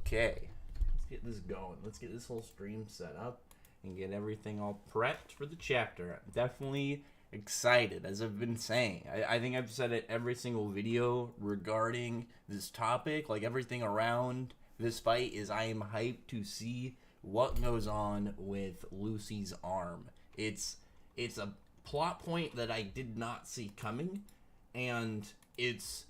Okay, let's get this going. Let's get this whole stream set up and get everything all prepped for the chapter. I'm definitely excited, as I've been saying. I think I've said it every single video regarding this topic. Like, everything around this fight is I am hyped to see what goes on with Lucy's arm. It's a plot point that I did not see coming, and it's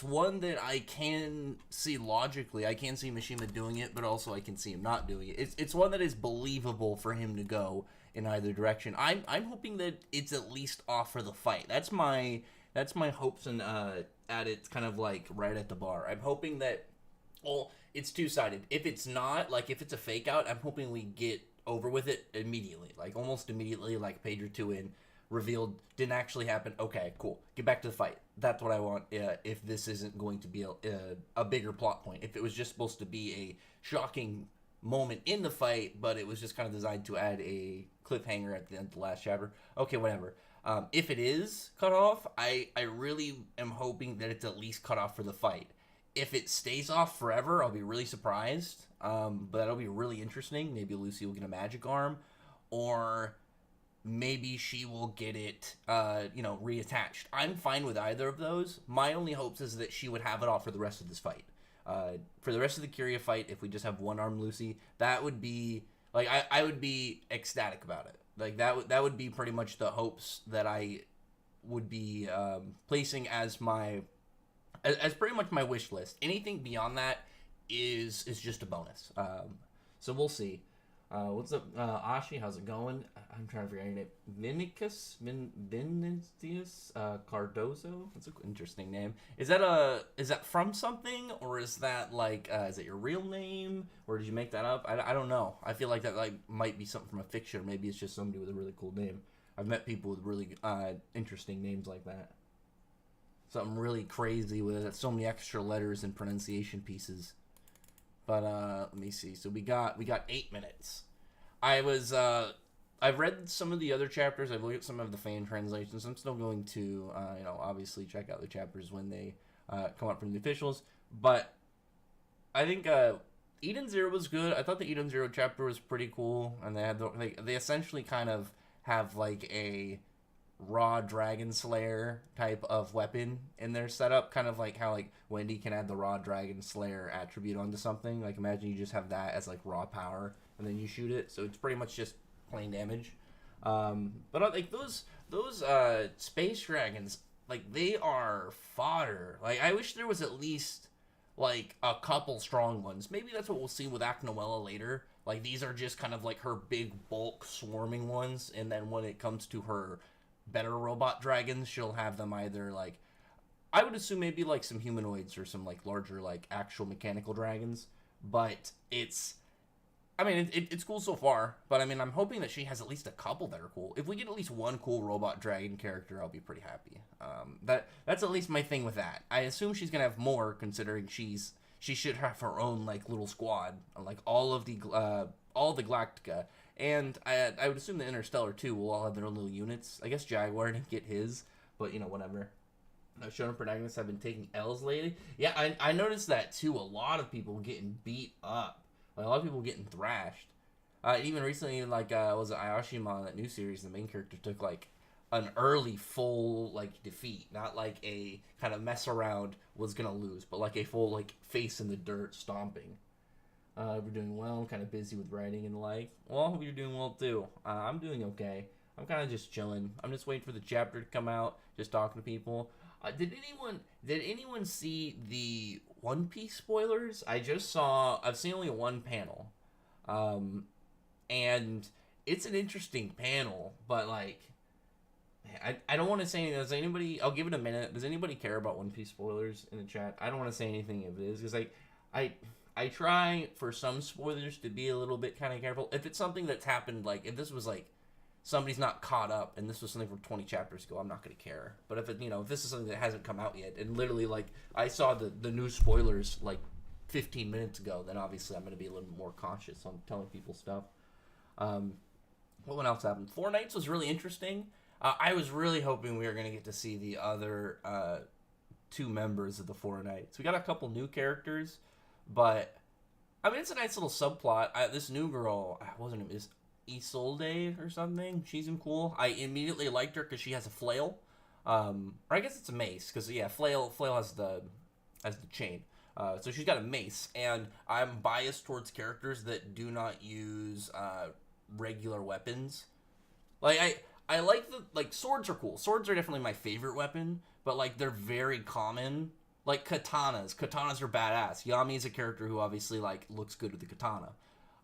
one that I can see logically. I can see Mishima doing it, but also I can see him not doing it. It's one that is believable for him to go in either direction. I'm hoping that it's at least off for the fight. That's my hopes, and at it's kind of like right at the bar. I'm hoping that, well, it's two-sided. If it's not, like, if it's a fake out, I'm hoping we get over with it immediately, like almost immediately, like page or two in, revealed, didn't actually happen. Okay, cool. Get back to the fight. That's what I want. If this isn't going to be a bigger plot point, if it was just supposed to be a shocking moment in the fight, but it was just kind of designed to add a cliffhanger at the end of the last chapter. Okay, whatever. If it is cut off, I really am hoping that it's at least cut off for the fight. If it stays off forever, I'll be really surprised. But that'll be really interesting. Maybe Lucy will get a magic arm, or maybe she will get it, reattached. I'm fine with either of those. My only hopes is that she would have it off for the rest of this fight. For the rest of the Kiria fight, if we just have one-armed Lucy, that would be, like, I would be ecstatic about it. Like, that would be pretty much the hopes that I would be placing as pretty much my wish list. Anything beyond that is just a bonus. So we'll see. What's up, Ashi? How's it going? I'm trying to figure out your name. Vinicius Cardozo. That's an interesting name. Is that from something, or is that like is it your real name, or did you make that up? I don't know. I feel like that might be something from a fiction, or maybe it's just somebody with a really cool name. I've met people with really interesting names like that. Something really crazy with so many extra letters and pronunciation pieces. But let me see. So we got 8 minutes. I've read some of the other chapters. I've looked at some of the fan translations. I'm still going to obviously check out the chapters when they come up from the officials. But I think Eden Zero was good. I thought the Eden Zero chapter was pretty cool, and they essentially kind of have like a raw dragon slayer type of weapon in their setup, kind of like how like Wendy can add the raw dragon slayer attribute onto something. Like, imagine you just have that as like raw power and then you shoot it, so it's pretty much just plain damage. But like those space dragons, like, they are fodder. Like, I wish there was at least like a couple strong ones. Maybe that's what we'll see with Aknoella later. Like, these are just kind of like her big bulk swarming ones, and then when it comes to her better robot dragons, she'll have them either like, I would assume maybe like some humanoids or some like larger like actual mechanical dragons. But it's cool so far, but I mean, I'm hoping that she has at least a couple that are cool. If we get at least one cool robot dragon character, I'll be pretty happy. That's at least my thing with that. I assume she's gonna have more, considering she should have her own like little squad, like all the Galactica. And I would assume the Interstellar, too, will all have their own little units. I guess Jaguar didn't get his, but, whatever. Shonen protagonists have been taking L's lately. Yeah, I noticed that, too. A lot of people getting beat up. Like, a lot of people getting thrashed. Even recently, like, was it Ayashima, that new series, the main character took, like, an early full, like, defeat. Not like a kind of mess around was gonna lose, but like a full, like, face in the dirt stomping. We're doing well. I'm kind of busy with writing and the like. Well, I hope you're doing well, too. I'm doing okay. I'm kind of just chilling. I'm just waiting for the chapter to come out, just talking to people. Did anyone see the One Piece spoilers? I've seen only one panel. And it's an interesting panel, but, like, I don't want to say anything. Does anybody, I'll give it a minute. Does anybody care about One Piece spoilers in the chat? I don't want to say anything if it is, because, like, I try for some spoilers to be a little bit kind of careful. If it's something that's happened, like, if this was, like, somebody's not caught up and this was something from 20 chapters ago, I'm not going to care. But if if this is something that hasn't come out yet, and literally, like, I saw the new spoilers, like, 15 minutes ago, then obviously I'm going to be a little more cautious on telling people stuff. What else happened? Four Knights was really interesting. I was really hoping we were going to get to see the other two members of the Four Knights. We got a couple new characters, but I mean, it's a nice little subplot. This new girl, what was her name? Is Isolde or something? She's cool. I immediately liked her because she has a flail. Or I guess it's a mace because yeah, flail has the chain. So she's got a mace, and I'm biased towards characters that do not use regular weapons. Like I like swords are cool. Swords are definitely my favorite weapon, but like they're very common. Like katanas. Katanas are badass. Yami is a character who obviously like looks good with the katana.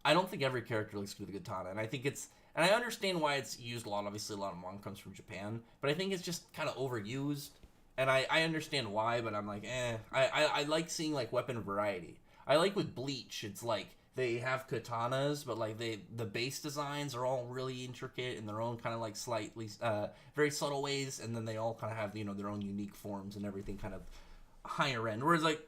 I don't think every character looks good with a katana, and I think it's and I understand why it's used a lot. Obviously, a lot of manga comes from Japan, but I think it's just kind of overused, and I understand why. But I'm like, eh. I like seeing like weapon variety. I like with Bleach, it's like they have katanas, but like the base designs are all really intricate in their own kind of like slightly very subtle ways, and then they all kind of have their own unique forms and everything kind of higher end. Whereas like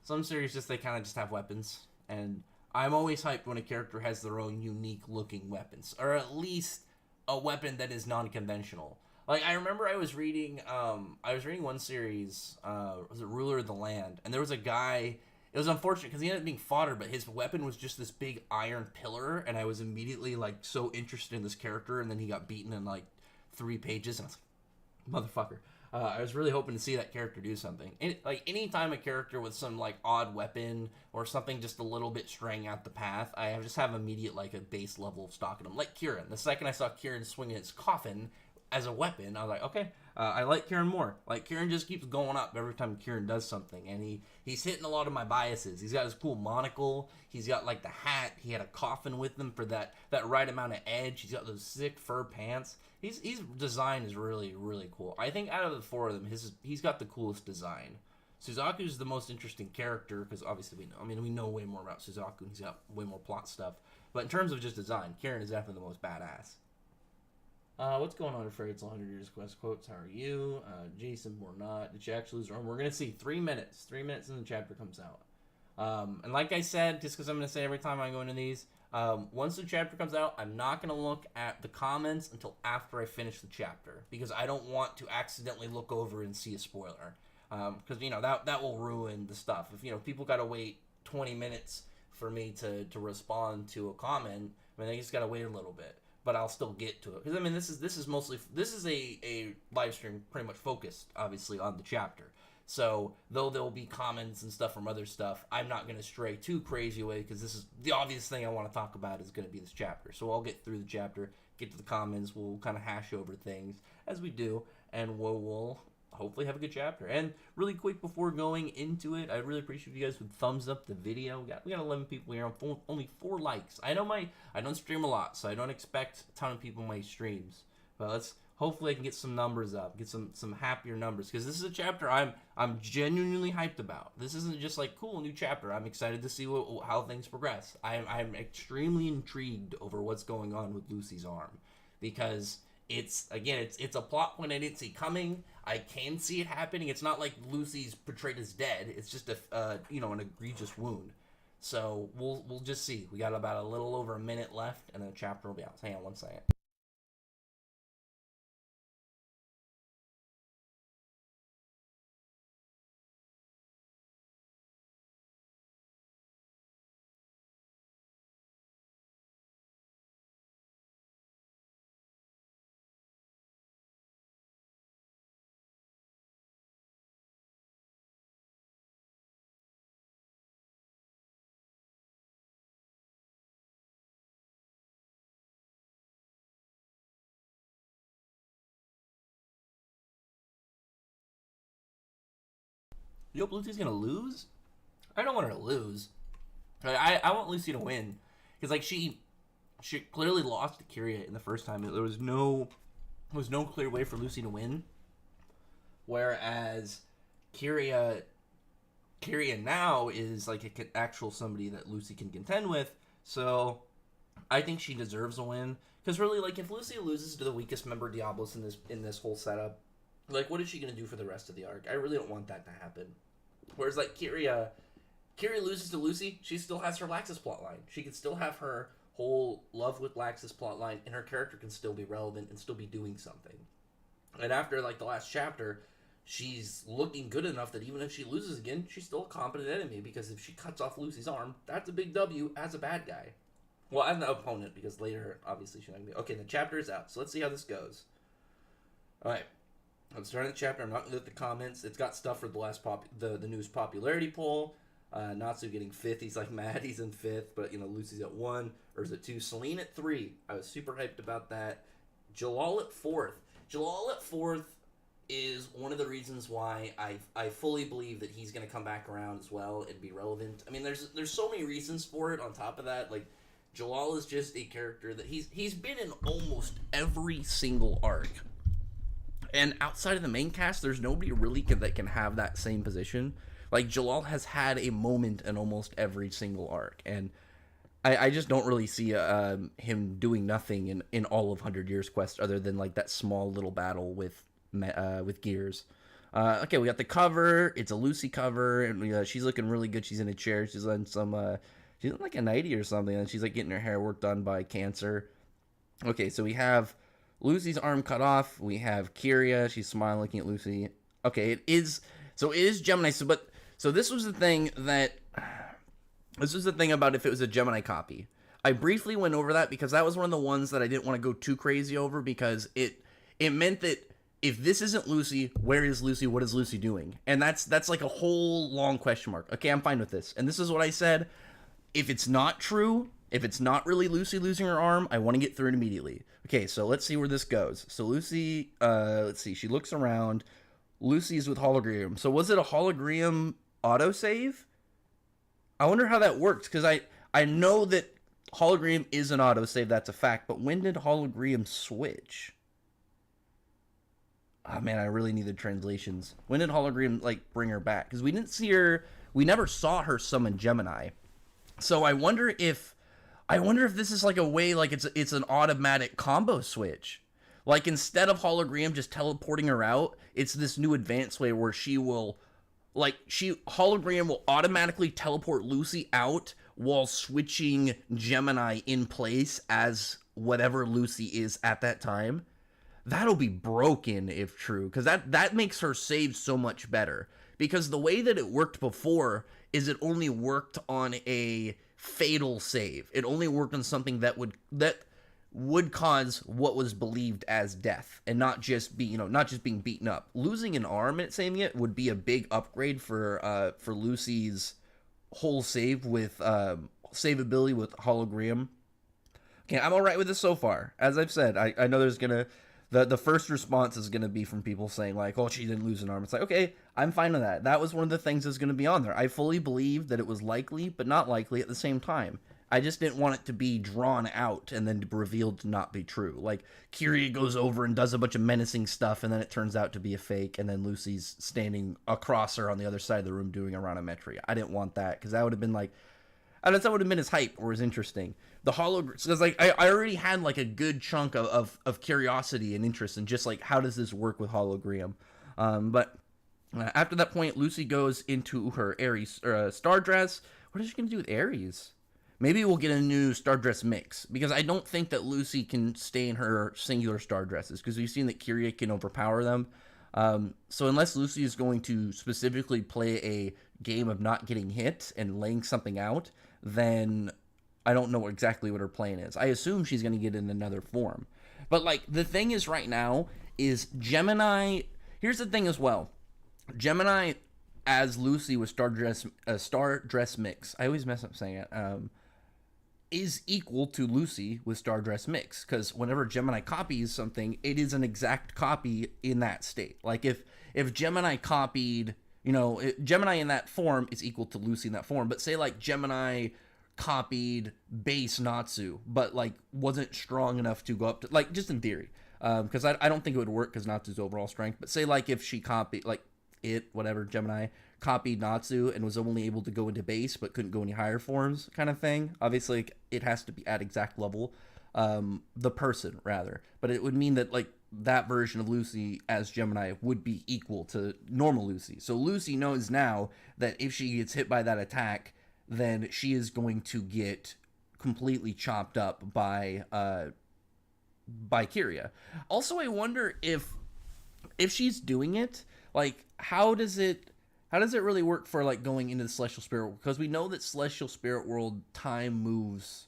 some series just they kind of just have weapons, and I'm always hyped when a character has their own unique looking weapons, or at least a weapon that is non-conventional. Like I remember I was reading one series, was it Ruler of the Land, and there was a guy. It was unfortunate because he ended up being fodder, but his weapon was just this big iron pillar, and I was immediately like so interested in this character, and then he got beaten in like 3 pages, and I was like, motherfucker. I was really hoping to see that character do something. Like anytime a character with some like odd weapon or something just a little bit straying out the path, I just have immediate like a base level of stalking him. Like Kieran. The second I saw Kieran swinging his coffin as a weapon, I was like, okay, I like Kieran more. Like Kieran just keeps going up every time Kieran does something, and he's hitting a lot of my biases. He's got his cool monocle. He's got like the hat. He had a coffin with him for that right amount of edge. He's got those sick fur pants. He's design is really really cool. I think out of the four of them, he's got the coolest design. Suzaku's the most interesting character because obviously we know way more about Suzaku. And he's got way more plot stuff. But in terms of just design, Kieran is definitely the most badass. What's going on, Afraid? It's 100 Years Quest quotes. How are you? Jason, we're not. Did you actually lose the arm? We're going to see 3 minutes. 3 minutes and the chapter comes out. And like I said, just because I'm going to say every time I go into these, once the chapter comes out, I'm not going to look at the comments until after I finish the chapter. Because I don't want to accidentally look over and see a spoiler. Because, that will ruin the stuff. If, people got to wait 20 minutes for me to respond to a comment, they just got to wait a little bit. But I'll still get to it because this is mostly a live stream pretty much focused obviously on the chapter. So though there will be comments and stuff from other stuff, I'm not going to stray too crazy away because this is the obvious thing I want to talk about is going to be this chapter. So I'll get through the chapter, get to the comments, we'll kind of hash over things as we do, and we'll hopefully have a good chapter. And really quick before going into it, I really appreciate you guys would thumbs up the video. We got 11 people here, only 4 likes. I don't stream a lot, so I don't expect a ton of people in my streams. But hopefully I can get some numbers up, get some happier numbers, because this is a chapter I'm genuinely hyped about. This isn't just like cool new chapter. I'm excited to see how things progress. I'm extremely intrigued over what's going on with Lucy's arm, because it's a plot point I didn't see coming. I can see it happening. It's not like Lucy's portrayed as dead. It's just an egregious wound. So we'll just see. We got about a little over a minute left, and then the chapter will be out. Hang on one second. You hope Lucy's gonna lose? I don't want her to lose. I want Lucy to win because like she clearly lost to Kiria in the first time. There was no clear way for Lucy to win. Whereas Kiria now is like an actual somebody that Lucy can contend with. So I think she deserves a win because really, like, if Lucy loses to the weakest member Diablos in this whole setup, like, what is she gonna do for the rest of the arc? I really don't want that to happen. Whereas like Kiria loses to Lucy, she still has her Laxus plotline. She can still have her whole love with Laxus plotline, and her character can still be relevant and still be doing something. And after like the last chapter, she's looking good enough that even if she loses again, she's still a competent enemy, because if she cuts off Lucy's arm, that's a big W as a bad guy. Well, as an opponent, because later, obviously, she's not going to be... Okay, the chapter is out, so let's see how this goes. Alright, I'm starting the chapter. I'm not going to look at the comments. It's got stuff for the news popularity poll. Natsu getting 5th. He's like mad he's in 5th, but, Lucy's at 1. Or is it 2? Celine at 3. I was super hyped about that. Jalal at 4th. Jalal at 4th is one of the reasons why I fully believe that he's going to come back around as well and be relevant. I mean, there's so many reasons for it. On top of that, like, Jalal is just a character that he's been in almost every single arc. And outside of the main cast, there's nobody really that can have that same position. Like, Jalal has had a moment in almost every single arc. And I just don't really see him doing nothing in all of 100 Years Quest other than, like, that small little battle with Gears. Okay, we got the cover. It's a Lucy cover, and she's looking really good. She's in a chair. She's on some, she's in like a nightie or something, and she's like getting her hair work done by Cancer. Okay, so we have Lucy's arm cut off. We have Kiria. She's smiling, looking at Lucy. Okay, it is Gemini. So this was the thing about if it was a Gemini copy. I briefly went over that because that was one of the ones that I didn't want to go too crazy over, because it meant that if this isn't Lucy, where is Lucy? What is Lucy doing? And that's like a whole long question mark. Okay, I'm fine with this. And this is what I said. If it's not true, if it's not really Lucy losing her arm, I want to get through it immediately. Okay, so let's see where this goes. So Lucy, let's see, she looks around. Lucy's with hologram. So was it a hologram autosave? I wonder how that works, because I know that hologram is an autosave, that's a fact, but when did hologram switch? Oh man, I really needed translations. When did hologram, like, bring her back? Because we didn't see her, we never saw her summon Gemini. So I wonder if this is like a way, like it's an automatic combo switch. Like, instead of hologram just teleporting her out, it's this new advanced way where hologram will automatically teleport Lucy out while switching Gemini in place as whatever Lucy is at that time. That'll be broken if true, because that makes her save so much better. Because the way that it worked before is it only worked on a fatal save. It only worked on something that would cause what was believed as death, and not just being beaten up. Losing an arm and saving it would be a big upgrade for Lucy's whole save with savability with hologram. Okay, I'm alright with this so far. As I've said, I know there's gonna... The first response is going to be from people saying, like, oh, she didn't lose an arm. It's like, okay, I'm fine with that. That was one of the things that's going to be on there. I fully believed that it was likely, but not likely at the same time. I just didn't want it to be drawn out and then revealed to not be true. Like, Kiria goes over and does a bunch of menacing stuff, and then it turns out to be a fake, and then Lucy's standing across her on the other side of the room doing a Ranometry. I didn't want that, because that would have been like... that would have been as hype or as interesting. The hologram, because like I already had like a good chunk of curiosity and interest in just like, how does this work with hologram? But after that point, Lucy goes into her Aries star dress. What is she gonna do with Aries? Maybe we'll get a new star dress mix, because I don't think that Lucy can stay in her singular star dresses, because we've seen that Kiria can overpower them. So unless Lucy is going to specifically play a game of not getting hit and laying something out, then I don't know exactly what her plan is. I assume she's going to get in another form. But, like, the thing is right now is Gemini... Here's the thing as well. Gemini as Lucy with star dress mix. I always mess up saying it. Is equal to Lucy with star dress mix. Because whenever Gemini copies something, it is an exact copy in that state. Like, if Gemini copied... Gemini in that form is equal to Lucy in that form. But say, like, Gemini copied base Natsu, but, like, wasn't strong enough to go up to... Like, just in theory. Because I don't think it would work because Natsu's overall strength. But say, like, if she copied... Like, Gemini copied Natsu and was only able to go into base but couldn't go any higher forms kind of thing. Obviously, like, it has to be at exact level. The person, rather. But it would mean that, like, that version of Lucy as Gemini would be equal to normal Lucy. So Lucy knows now that if she gets hit by that attack, then she is going to get completely chopped up by Kiria. Also, I wonder if she's doing it, like how does it really work for like going into the celestial spirit world? Because we know that celestial spirit world time moves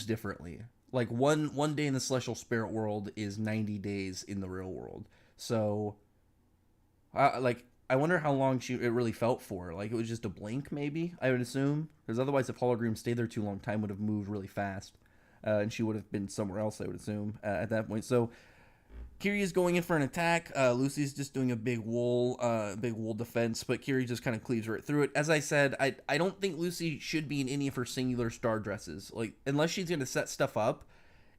differently. Like one day in the celestial spirit world is 90 days in the real world. So like I wonder how long it really felt for. Like it was just a blink, maybe I would assume, because otherwise, if Hologram stayed there too long, time would have moved really fast, and she would have been somewhere else. I would assume at that point. So Kiria's going in for an attack. Lucy's just doing a big wall defense, but Kiri just kind of cleaves right through it. As I said, I don't think Lucy should be in any of her singular star dresses. Like unless she's gonna set stuff up,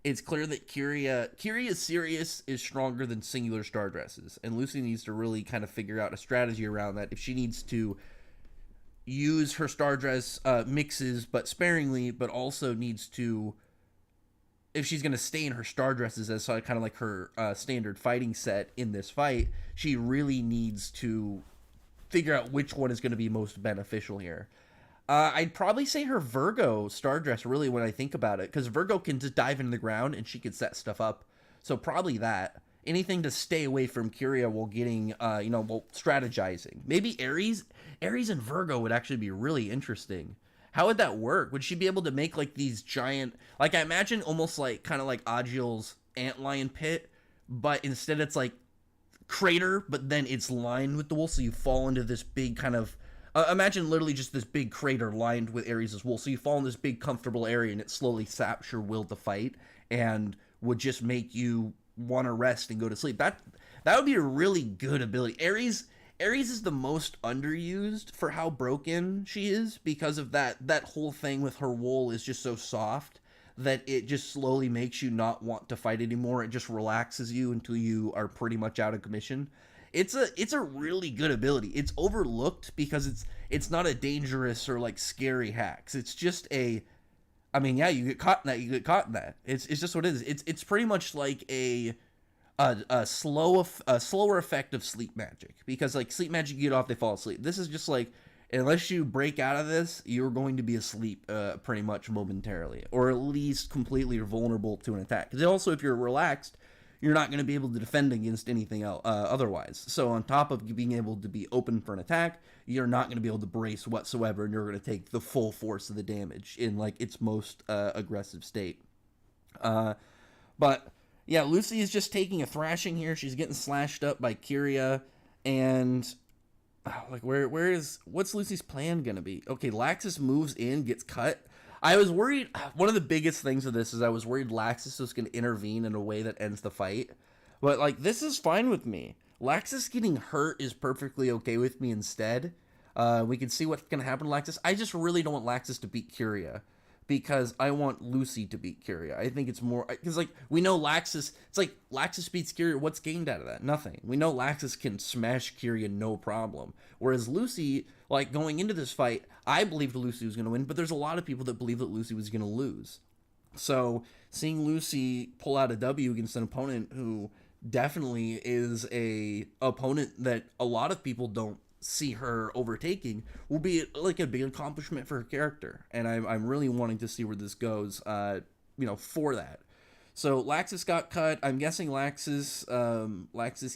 it's clear that Kiria's Sirius is stronger than singular star dresses, and Lucy needs to really kind of figure out a strategy around that if she needs to use her star dress mixes, but sparingly, but also needs to, if she's going to stay in her star dresses as kind of like her standard fighting set in this fight, she really needs to figure out which one is going to be most beneficial here. I'd probably say her Virgo star dress, really, when I think about it, because Virgo can just dive into the ground and she could set stuff up. So probably that. Anything to stay away from Kiria while getting, while strategizing. Maybe Aries and Virgo would actually be really interesting. How would that work? Would she be able to make like these giant, like I imagine almost like kind of like Agiel's antlion pit, but instead it's like crater, but then it's lined with the wool, so you fall into this big kind of, imagine literally just this big crater lined with Aries' wool, so you fall in this big comfortable area and it slowly saps your will to fight and would just make you want to rest and go to sleep. That would be a really good ability. Aries is the most underused for how broken she is, because of that whole thing with her wool is just so soft that it just slowly makes you not want to fight anymore. It just relaxes you until you are pretty much out of commission. It's a really good ability. It's overlooked because it's not a dangerous or like scary hacks. It's just you get caught in that. You get caught in that. It's just what it is. It's pretty much like a slower effect of sleep magic, because like sleep magic, you get off, they fall asleep. This is just like, unless you break out of this, you're going to be asleep pretty much momentarily, or at least completely vulnerable to an attack. Because also, if you're relaxed, you're not going to be able to defend against anything else otherwise. So on top of being able to be open for an attack, you're not going to be able to brace whatsoever, and you're going to take the full force of the damage in like its most aggressive state. But yeah, Lucy is just taking a thrashing here. She's getting slashed up by Kiria, and like what's Lucy's plan gonna be? Okay, Laxus moves in, gets cut. I was worried. One of the biggest things of this is I was worried Laxus was gonna intervene in a way that ends the fight, but like this is fine with me. Laxus getting hurt is perfectly okay with me. Instead, we can see what's gonna happen to Laxus. I just really don't want Laxus to beat Kiria, because I want Lucy to beat Kiria. I think it's more, because like we know Laxus, it's like Laxus beats Kiria, what's gained out of that? Nothing. We know Laxus can smash Kiria no problem, whereas Lucy, like going into this fight, I believed Lucy was going to win, but there's a lot of people that believe that Lucy was going to lose. So seeing Lucy pull out a W against an opponent who definitely is a opponent that a lot of people don't see her overtaking will be like a big accomplishment for her character, and I'm really wanting to see where this goes for that. So Laxus got cut. I'm guessing Laxus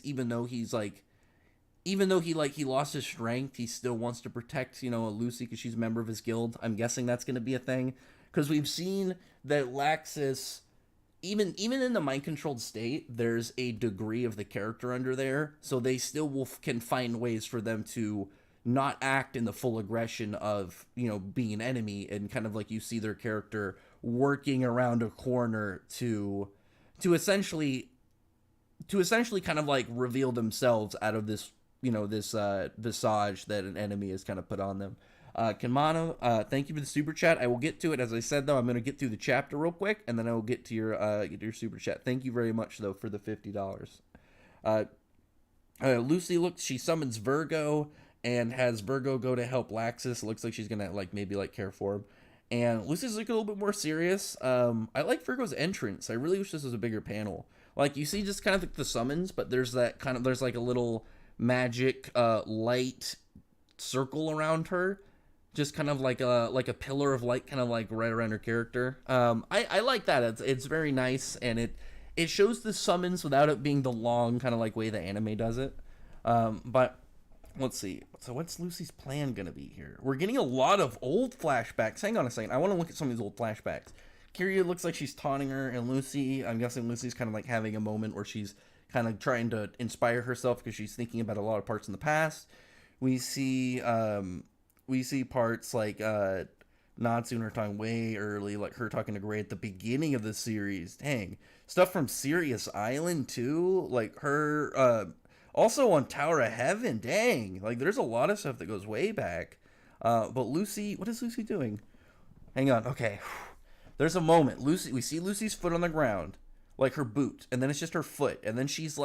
even though he lost his strength, he still wants to protect Lucy because she's a member of his guild. I'm guessing that's going to be a thing, because we've seen that Laxus, even in the mind-controlled state, there's a degree of the character under there, so they still can find ways for them to not act in the full aggression of, being an enemy, and kind of like you see their character working around a corner to essentially kind of like reveal themselves out of this, this visage that an enemy has kind of put on them. Kenmano, thank you for the super chat. I will get to it. As I said, though, I'm going to get through the chapter real quick, and then I will get to your super chat. Thank you very much, though, for the $50. Lucy she summons Virgo and has Virgo go to help Laxus. It looks like she's going to maybe care for him. And Lucy's a little bit more serious. I like Virgo's entrance. I really wish this was a bigger panel. Like, you see just kind of like the summons, but there's like a little magic light circle around her. Just kind of like a pillar of light, kind of like right around her character. I like that. It's very nice, and it shows the summons without it being the long kind of like way the anime does it. But let's see. So what's Lucy's plan gonna be here? We're getting a lot of old flashbacks. Hang on a second. I want to look at some of these old flashbacks. Kiryu looks like she's taunting her, and Lucy, I'm guessing Lucy's kind of like having a moment where she's kind of trying to inspire herself because she's thinking about a lot of parts in the past. We see parts like Natsu and her talking way early, like her talking to Gray at the beginning of the series. Dang. Stuff from Sirius Island too, like her also on Tower of Heaven. Dang. Like there's a lot of stuff that goes way back. But Lucy, what is Lucy doing? Hang on. Okay. There's a moment. We see Lucy's foot on the ground, like her boot, and then it's just her foot, and then she's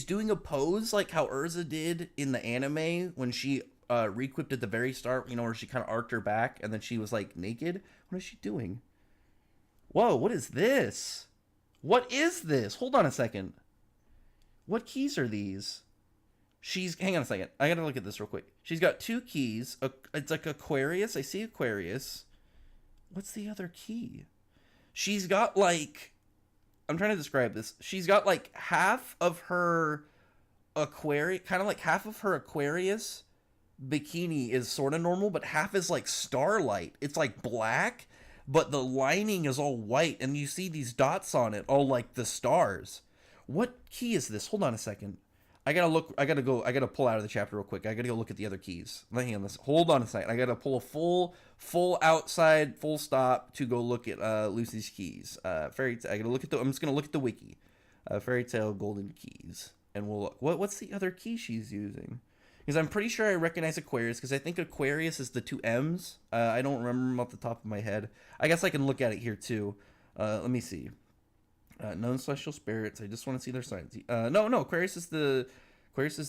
doing a pose like how Urza did in the anime when she re-equipped at the very start, where she kind of arched her back and then she was like naked. What is she doing? Whoa, what is this? What is this? Hold on a second. What keys are these? Hang on a second. I gotta look at this real quick. She's got 2 keys. It's like Aquarius. I see Aquarius. What's the other key? She's got like, I'm trying to describe this. She's got like half of her Aquarius, kind of like half of her Aquarius bikini is sort of normal, but half is like starlight. It's like black, but the lining is all white, and you see these dots on it, all like the stars. What key is this? Hold on a second. I gotta pull out of the chapter real quick. I gotta go look at the other keys. Hang on this. Hold on a second. I gotta pull a full outside, full stop to go look at Lucy's keys. Fairy Tail. I'm just gonna look at the wiki. Fairy Tail Golden Keys, and we'll look. What's the other key she's using? Because I'm pretty sure I recognize Aquarius, because I think Aquarius is the 2 M's. I don't remember them off the top of my head. I guess I can look at it here too. Let me see. Known celestial spirits. I just want to see their signs. No. Aquarius is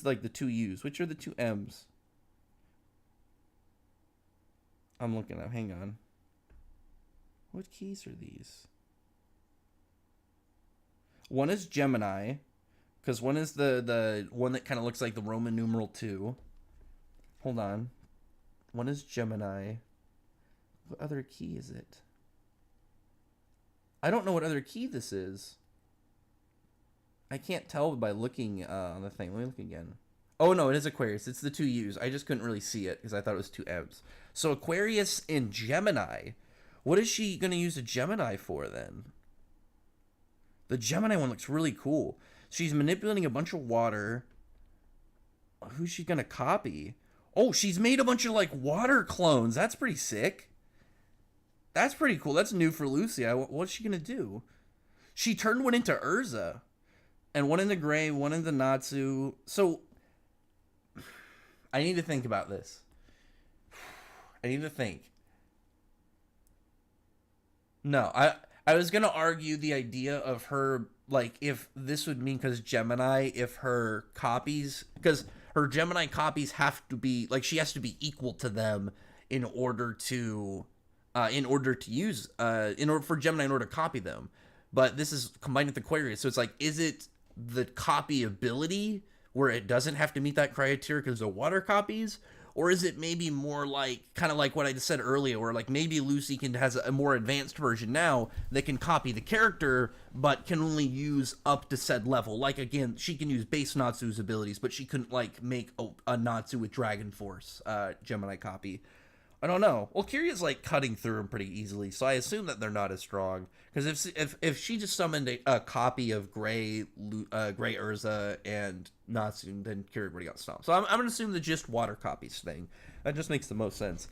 like the 2 U's. Which are the 2 M's? I'm looking up. Hang on. What keys are these? One is Gemini, because one is the one that kind of looks like the Roman numeral 2. Hold on. One is Gemini. What other key is it? I don't know what other key this is. I can't tell by looking on the thing. Let me look again. Oh, no, it is Aquarius. It's the 2 U's. I just couldn't really see it because I thought it was 2 M's. So Aquarius and Gemini. What is she going to use a Gemini for then? The Gemini one looks really cool. She's manipulating a bunch of water. Who's she going to copy? Oh, she's made a bunch of like water clones. That's pretty sick. That's pretty cool. That's new for Lucy. What's she going to do? She turned one into Urza. And one into Gray, one into Natsu. So, I need to think about this. I need to think. No, I was going to argue the idea of her, like, if this would mean, because Gemini, if her copies, because her Gemini copies have to be, like, she has to be equal to them in order to use, in order for Gemini in order to copy them. But this is combined with Aquarius, so it's like, is it the copy ability where it doesn't have to meet that criteria because of water copies, or is it maybe more like kind of like what I just said earlier, where like maybe Lucy has a more advanced version now that can copy the character but can only use up to said level? Like again, she can use base Natsu's abilities, but she couldn't like make a Natsu with Dragon Force Gemini copy. I don't know. Well, Kiryu's like cutting through them pretty easily, so I assume that they're not as strong. Because if she just summoned a copy of Gray Urza and Natsu, then Kiryu already got stomped. So I'm gonna assume the just water copies thing. That just makes the most sense.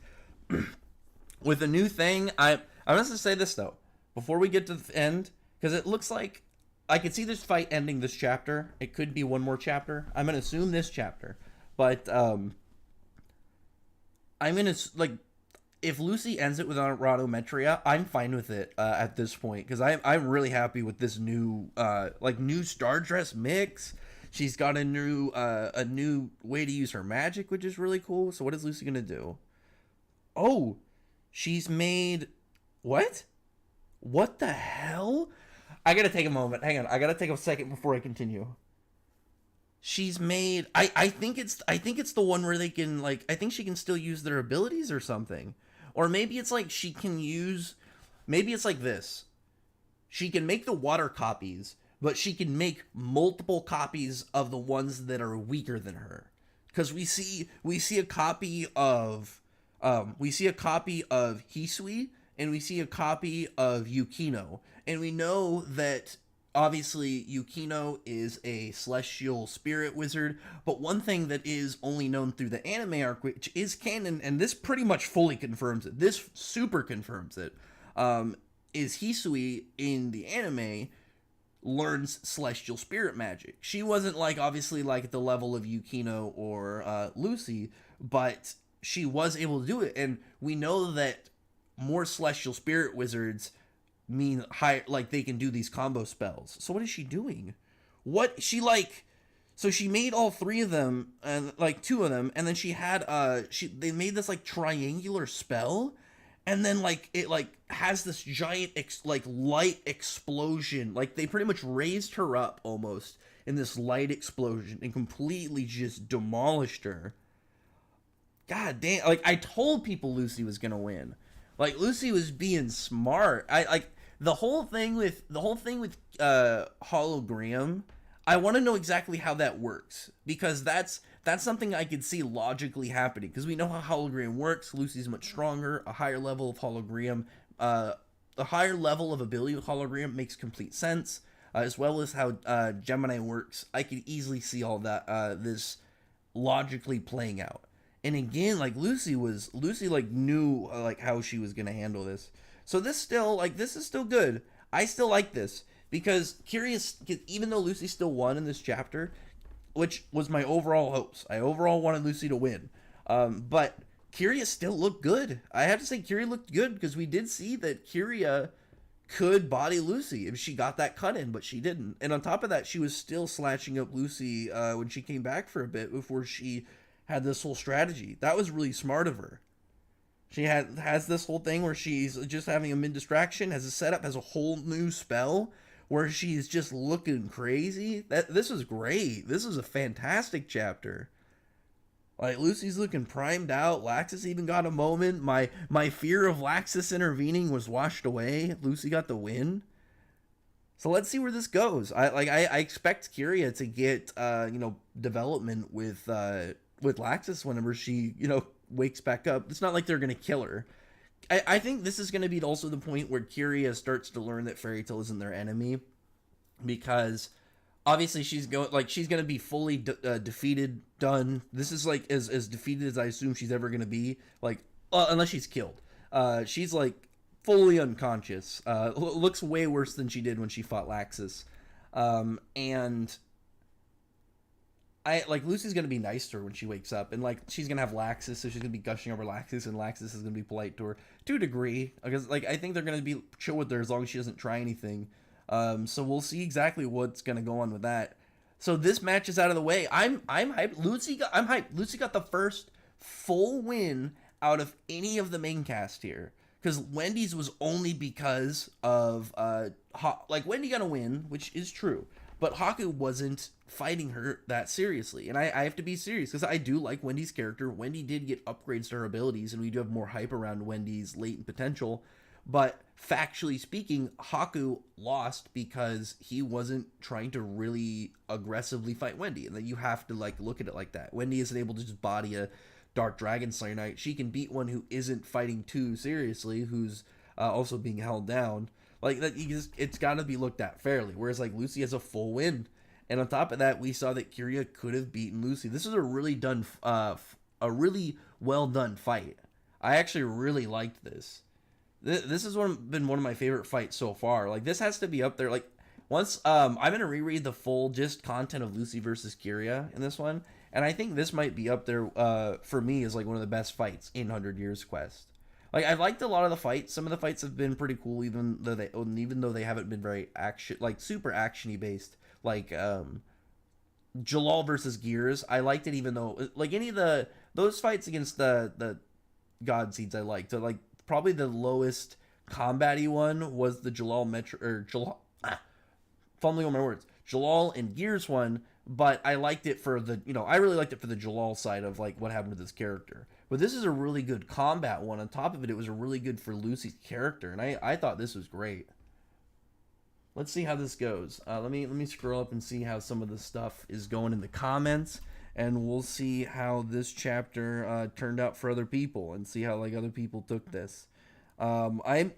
With a new thing, I'm gonna say this though before we get to the end, because it looks like I could see this fight ending this chapter. It could be one more chapter. I'm gonna assume this chapter, but I'm gonna like, if Lucy ends it with Rhodometria, I'm fine with it at this point, because I'm really happy with this new new Star Dress mix. She's got a new way to use her magic, which is really cool. So what is Lucy gonna do? Oh, she's made what? What the hell? I gotta take a moment. Hang on, I gotta take a second before I continue. She's made, I think it's the one where they can, like, I think she can still use their abilities or something. Or maybe it's like she can use, maybe it's like this. She can make the water copies, but she can make multiple copies of the ones that are weaker than her. Because we see a copy of Hisui, and we see a copy of Yukino, and we know that obviously Yukino is a celestial spirit wizard, but one thing that is only known through the anime arc, which is canon, and this pretty much fully confirms it, this super confirms it, is Hisui in the anime learns celestial spirit magic. She wasn't like obviously like at the level of Yukino or Lucy, but she was able to do it, and we know that more celestial spirit wizards mean high, like they can do these combo spells. So what is she doing? What she like? So she made all three of them, and like two of them, and then she had they made this like triangular spell, and then like it like has this giant like light explosion. Like they pretty much raised her up almost in this light explosion and completely just demolished her. God damn! Like I told people Lucy was gonna win. Like Lucy was being smart. I like the whole thing with hologram. I want to know exactly how that works, because that's something I could see logically happening, because we know how hologram works. Lucy's much stronger, a higher level of hologram, a higher level of ability with hologram makes complete sense, as well as how Gemini works. I could easily see all that this logically playing out. And again, like Lucy like knew like how she was gonna handle this. So this is still good. I still like this because even though Lucy still won in this chapter, which was my overall hopes. I overall wanted Lucy to win. But Kiria still looked good. I have to say Kiria looked good, because we did see that Kiria could body Lucy if she got that cut in, but she didn't. And on top of that, she was still slashing up Lucy when she came back for a bit before she had this whole strategy. That was really smart of her. She has this whole thing where she's just having a mid distraction, has a setup, has a whole new spell where she's just looking crazy. This is great. This is a fantastic chapter. Like Lucy's looking primed out. Laxus even got a moment. My fear of Laxus intervening was washed away. Lucy got the win. So let's see where this goes. I expect Kiria to get development with Laxus whenever she wakes back up. It's not like they're gonna kill her. I think this is gonna be also the point where Kiria starts to learn that Fairy Tail isn't their enemy, because obviously she's gonna be fully defeated, done. This is like as defeated as I assume she's ever gonna be. Like unless she's killed. She's like fully unconscious. Looks way worse than she did when she fought Laxus. And Lucy's gonna be nice to her when she wakes up, and like she's gonna have Laxus, so she's gonna be gushing over Laxus, and Laxus is gonna be polite to her to a degree, because like I think they're gonna be chill with her as long as she doesn't try anything. So we'll see exactly what's gonna go on with that. So this match is out of the way. I'm hyped. I'm hyped. Lucy got the first full win out of any of the main cast here, because Wendy's was only because of Wendy got a win, which is true. But Haku wasn't fighting her that seriously. And I have to be serious, because I do like Wendy's character. Wendy did get upgrades to her abilities, and we do have more hype around Wendy's latent potential. But factually speaking, Haku lost because he wasn't trying to really aggressively fight Wendy. And then you have to look at it like that. Wendy isn't able to just body a Dark Dragon Slayer Knight. She can beat one who isn't fighting too seriously, who's also being held down. Like that, it's got to be looked at fairly. Whereas like Lucy has a full win, and on top of that, we saw that Kiria could have beaten Lucy. This is a really really well done fight. I actually really liked this. This has been one of my favorite fights so far. Like this has to be up there. Like once I'm gonna reread the full just content of Lucy versus Kiria in this one, and I think this might be up there for me as like one of the best fights in 100 Years Quest. Like I liked a lot of the fights. Some of the fights have been pretty cool, even though they haven't been very super actiony based. Like Jalal versus Gears, I liked it, even though like any of those fights against the God Seeds I liked. So, like probably the lowest combat-y one was the Jalal fumbling on my words. Jalal and Gears one, but I liked it for I really liked it for the Jalal side of like what happened with his character. But this is a really good combat one. On top of it, it was a really good for Lucy's character, and I thought this was great. let's see how this goes. Let me scroll up and see how some of the stuff is going in the comments, and we'll see how this chapter turned out for other people, and see how like other people took this. I'm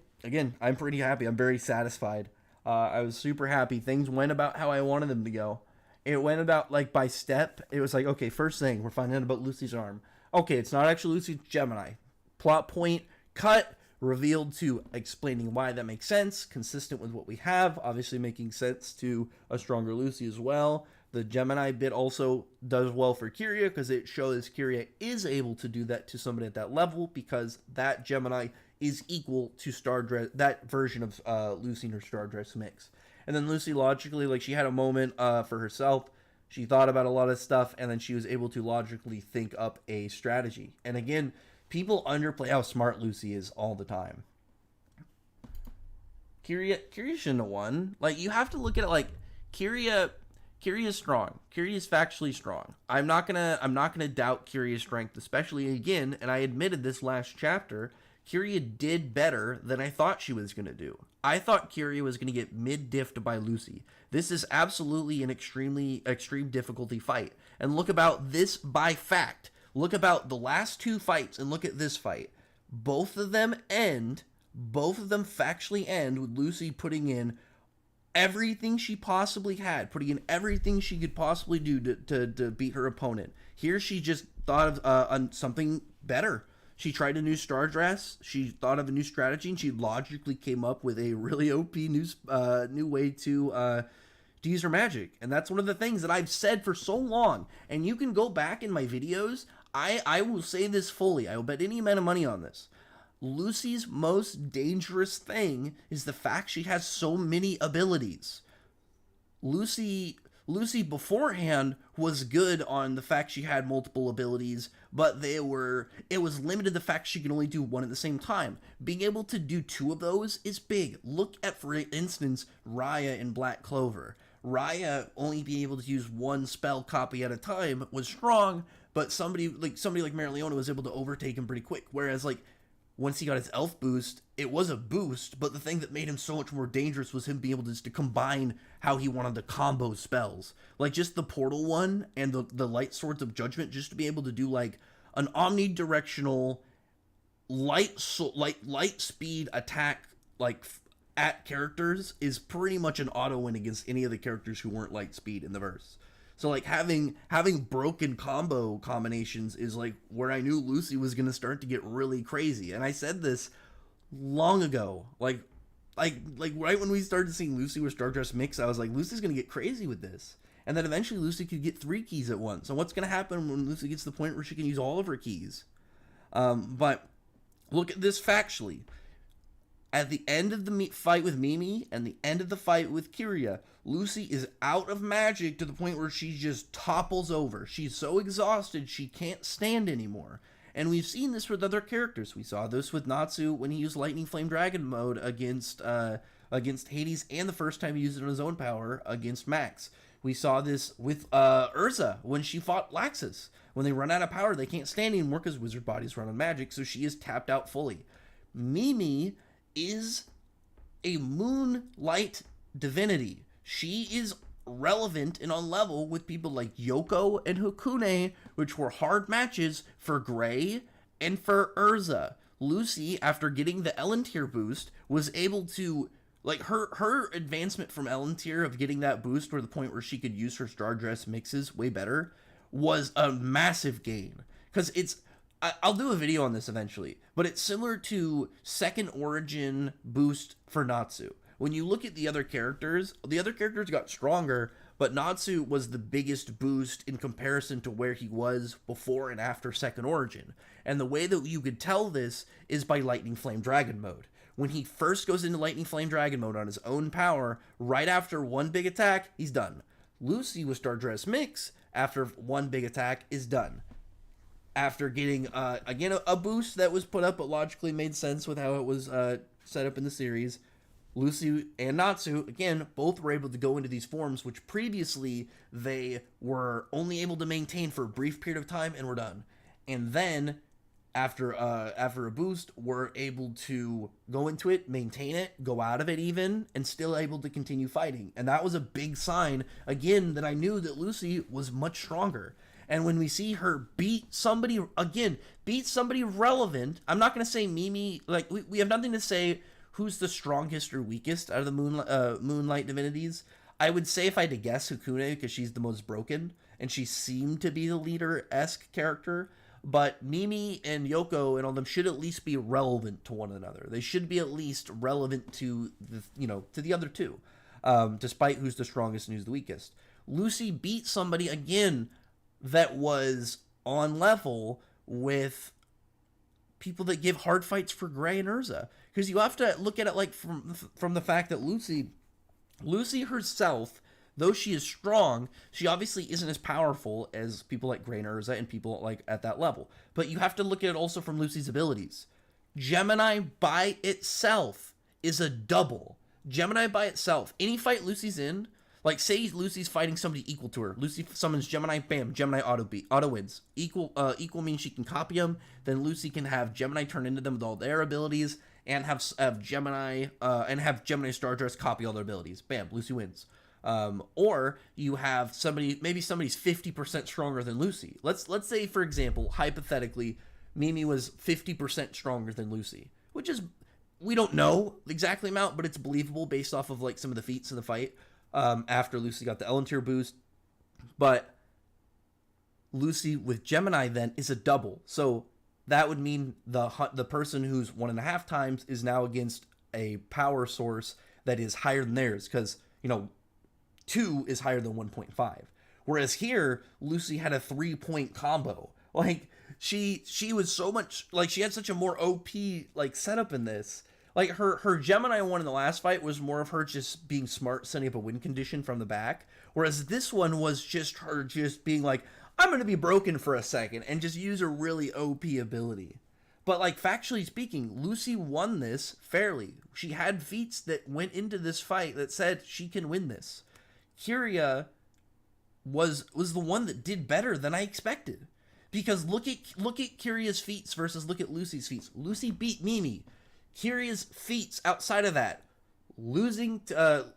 pretty happy. I'm very satisfied. I was super happy. Things went about how I wanted them to go. It went about like by step. It was like, okay, first thing, we're finding out about Lucy's arm. Okay, it's not actually Lucy's Gemini. Plot point, cut, revealed to explaining why that makes sense, consistent with what we have, obviously making sense to a stronger Lucy as well. The Gemini bit also does well for Kiria because it shows Kiria is able to do that to somebody at that level because that Gemini is equal to Stardress, that version of Lucy in her Stardress mix. And then Lucy logically, like she had a moment for herself. She thought about a lot of stuff, and then she was able to logically think up a strategy. And again, people underplay how smart Lucy is all the time. Kiria shouldn't have won. Like, you have to look at it like Kiria is strong. Kiria is factually strong. I'm not gonna doubt Kiria's strength, especially again, and I admitted this last chapter. Kiria did better than I thought she was gonna do. I thought Kiria was gonna get mid-diffed by Lucy. This is absolutely an extreme difficulty fight. And look about this by fact. Look about the last two fights and look at this fight. Both of them factually end with Lucy putting in everything she possibly had, putting in everything she could possibly do to beat her opponent. Here she just thought of something better. She tried a new Stardress, she thought of a new strategy, and she logically came up with a really OP new way to use her magic. And that's one of the things that I've said for so long. And you can go back in my videos. I will say this fully. I will bet any amount of money on this. Lucy's most dangerous thing is the fact she has so many abilities. Lucy beforehand was good on the fact she had multiple abilities, but it was limited to the fact she could only do one at the same time. Being able to do two of those is big. Look at, for instance, Raya in Black Clover. Raya only being able to use one spell copy at a time was strong, but somebody like Mereoleona was able to overtake him pretty quick. Whereas like once he got his elf boost, it was a boost, but the thing that made him so much more dangerous was him being able to combine how he wanted to combo spells. Like just the portal one and the light swords of judgment, just to be able to do like an omnidirectional light speed attack like at characters is pretty much an auto win against any of the characters who weren't light speed in the verse. So like having broken combo combinations is like where I knew Lucy was going to start to get really crazy. And I said this long ago, like right when we started seeing Lucy with Stardress mix, I was like, Lucy's going to get crazy with this. And then eventually Lucy could get 3 keys at once. And what's going to happen when Lucy gets to the point where she can use all of her keys? But look at this factually. At the end of the fight with Mimi and the end of the fight with Kiria, Lucy is out of magic to the point where she just topples over. She's so exhausted she can't stand anymore. And we've seen this with other characters. We saw this with Natsu when he used Lightning Flame Dragon mode against Hades, and the first time he used it on his own power against Max. We saw this with Urza when she fought Laxus. When they run out of power, they can't stand anymore because wizard bodies run on magic, so she is tapped out fully. Mimi is a moonlight divinity. She is relevant and on level with people like Yoko and Hakune, which were hard matches for Gray and for Urza. Lucy, after getting the Elentier boost, was able to, like, her advancement from Elentier of getting that boost to the point where she could use her Stardress mixes way better was a massive gain. Because I'll do a video on this eventually, but it's similar to Second Origin boost for Natsu. When you look at the other characters got stronger, but Natsu was the biggest boost in comparison to where he was before and after Second Origin. And the way that you could tell this is by Lightning Flame Dragon mode. When he first goes into Lightning Flame Dragon mode on his own power, right after one big attack, he's done. Lucy with Stardress Mix, after one big attack, is done. After getting, again, a boost that was put up but logically made sense with how it was set up in the series, Lucy and Natsu, again, both were able to go into these forms, which previously they were only able to maintain for a brief period of time and were done. And then after a boost were able to go into it, maintain it, go out of it even, and still able to continue fighting. And that was a big sign again that I knew that Lucy was much stronger. And when we see her beat somebody relevant, I'm not going to say Mimi, like we have nothing to say who's the strongest or weakest out of the Moonlight divinities. I would say, if I had to guess, Hakune, because she's the most broken and she seemed to be the leader-esque character. But Mimi and Yoko and all them should at least be relevant to one another. They should be at least relevant to the other two, despite who's the strongest and who's the weakest. Lucy beat somebody again that was on level with people that give hard fights for Gray and Urza, because you have to look at it like from the fact that Lucy herself, though she is strong, she obviously isn't as powerful as people like Gray and Urza and people like at that level. But you have to look at it also from Lucy's abilities. Gemini by itself is a double. Gemini by itself, any fight Lucy's in, like say Lucy's fighting somebody equal to her. Lucy summons Gemini, bam, Gemini auto wins. Equal means she can copy them. Then Lucy can have Gemini turn into them with all their abilities, and have Gemini Stardust copy all their abilities. Bam, Lucy wins. Or you have somebody's 50% stronger than Lucy. Let's say, for example, hypothetically, Mimi was 50% stronger than Lucy, which is, we don't know the exact amount, but it's believable based off of like some of the feats in the fight after Lucy got the Elentier boost. But Lucy with Gemini then is a double, so that would mean the person who's 1.5 times is now against a power source that is higher than theirs, because 2 is higher than 1.5. Whereas here, Lucy had a 3-point combo. Like, she was so much, like, she had such a more OP, like, setup in this. Like, her Gemini one in the last fight was more of her just being smart, setting up a win condition from the back. Whereas this one was just her just being like, I'm going to be broken for a second and just use a really OP ability. But, like, factually speaking, Lucy won this fairly. She had feats that went into this fight that said she can win this. Kiria was the one that did better than I expected, because look at Kiria's feats versus look at Lucy's feats. Lucy beat Mimi. Kiria's feats outside of that, losing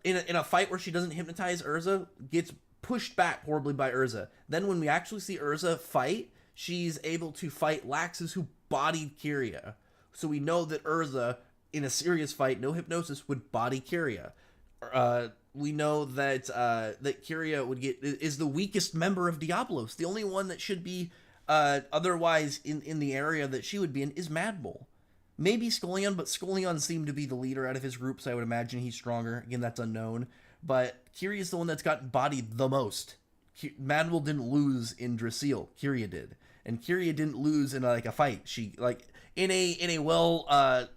in a fight where she doesn't hypnotize Urza, gets pushed back horribly by Urza. Then when we actually see Urza fight, she's able to fight Laxus, who bodied Kiria. So we know that Urza, in a serious fight, no hypnosis, would body Kiria. We know that that Kiria is the weakest member of Diablos. The only one that should be otherwise in the area that she would be in is Mad Bull. Maybe Skullion, but Skullion seemed to be the leader out of his group, so I would imagine he's stronger. Again, that's unknown. But Kiria is the one that's gotten bodied the most. Mad Bull didn't lose in Drasil. Kiria did. And Kiria didn't lose in a fight. She in a well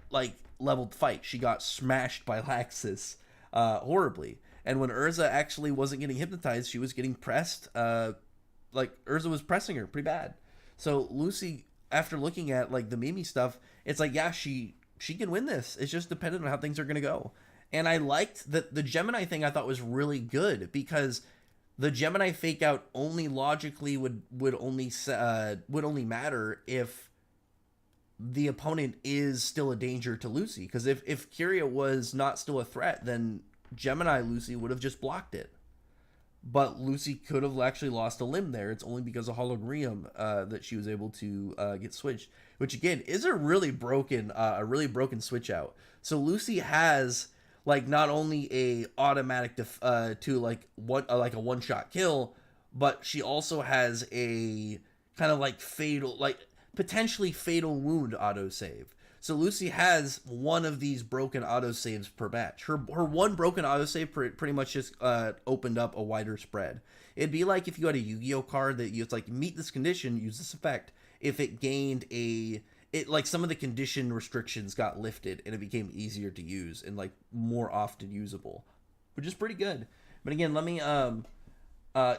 leveled fight. She got smashed by Laxus horribly. And when Urza actually wasn't getting hypnotized, she was getting pressed. Urza was pressing her pretty bad. So Lucy, after looking at the Mimi stuff, it's like, yeah, she can win this. It's just dependent on how things are gonna go. And I liked that the Gemini thing. I thought was really good, because the Gemini fake out only logically would only matter if the opponent is still a danger to Lucy. Because if Kiria was not still a threat, then Gemini Lucy would have just blocked it. But Lucy could have actually lost a limb there. It's only because of Hologram that she was able to get switched, which again is a really broken switch out. So Lucy has not only a automatic to a one shot kill, but she also has a kind of fatal, potentially fatal wound autosave. So Lucy has one of these broken autosaves per match. Her one broken autosave pretty much just opened up a wider spread. It'd be like if you had a Yu-Gi-Oh card that you meet this condition, use this effect. If it gained some of the condition restrictions got lifted and it became easier to use and more often usable, which is pretty good. But again, let me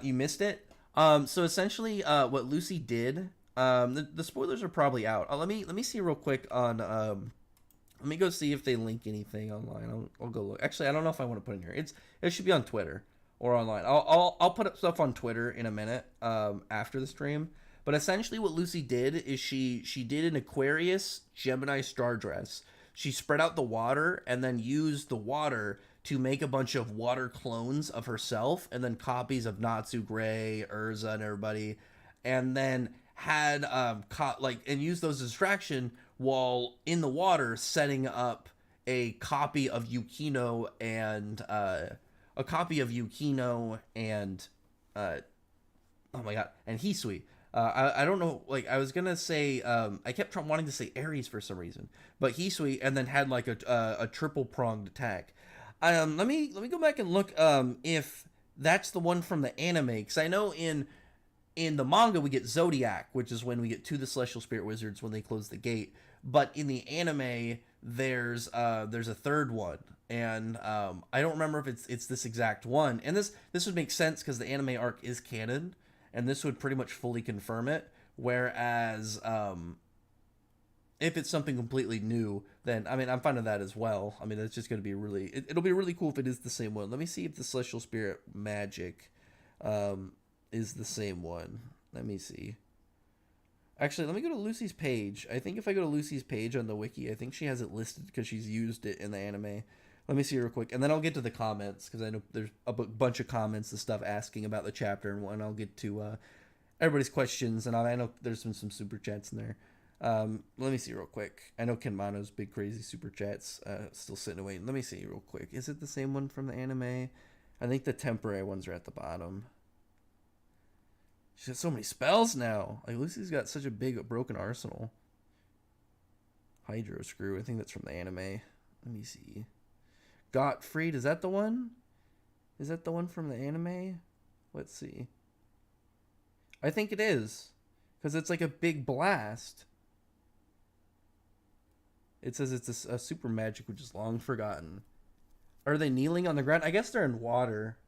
you missed it. So essentially, what Lucy did. The spoilers are probably out. Let me see real quick on. Let me go see if they link anything online. I'll go look. Actually, I don't know if I want to put it in here. It should be on Twitter or online. I'll put up stuff on Twitter in a minute after the stream. But essentially, what Lucy did is she did an Aquarius Gemini star dress. She spread out the water and then used the water to make a bunch of water clones of herself, and then copies of Natsu Gray, Urza, and everybody, and then had and used those as distraction while in the water, setting up a copy of Yukino and oh my god, and Hisui. I don't know, like, I was gonna say, I kept wanting to say Ares for some reason, but Hisui, and then had like a triple pronged attack. Let me go back and look if that's the one from the anime, because I know in the manga we get Zodiac, which is when we get to the Celestial Spirit Wizards when they close the gate. But in the anime, there's a third one, and I don't remember if it's this exact one. And this would make sense because the anime arc is canon, and this would pretty much fully confirm it. Whereas if it's something completely new, then I mean I'm fine with that as well. I mean it's just gonna be it'll be really cool if it is the same one. Let me see if the Celestial Spirit Magic is the same one. Let me see. Actually, let me go to Lucy's page. I think if I go to Lucy's page on the wiki, I think she has it listed because she's used it in the anime. Let me see real quick, and then I'll get to the comments, because I know there's a bunch of comments and stuff asking about the chapter, and I'll get to everybody's questions, and I know there's been some super chats in there. Let me see real quick. I know Kenmano's big crazy super chats still sitting away. Let me see real quick. Is it the same one from the anime? I think the temporary ones are at the bottom. She's got so many spells now. Like, Lucy's got such a big broken arsenal. Hydro Screw. I think that's from the anime. Let me see. Gottfried. Is that the one? Is that the one from the anime? Let's see. I think it is. Because it's like a big blast. It says it's a super magic which is long forgotten. Are they kneeling on the ground? I guess they're in water.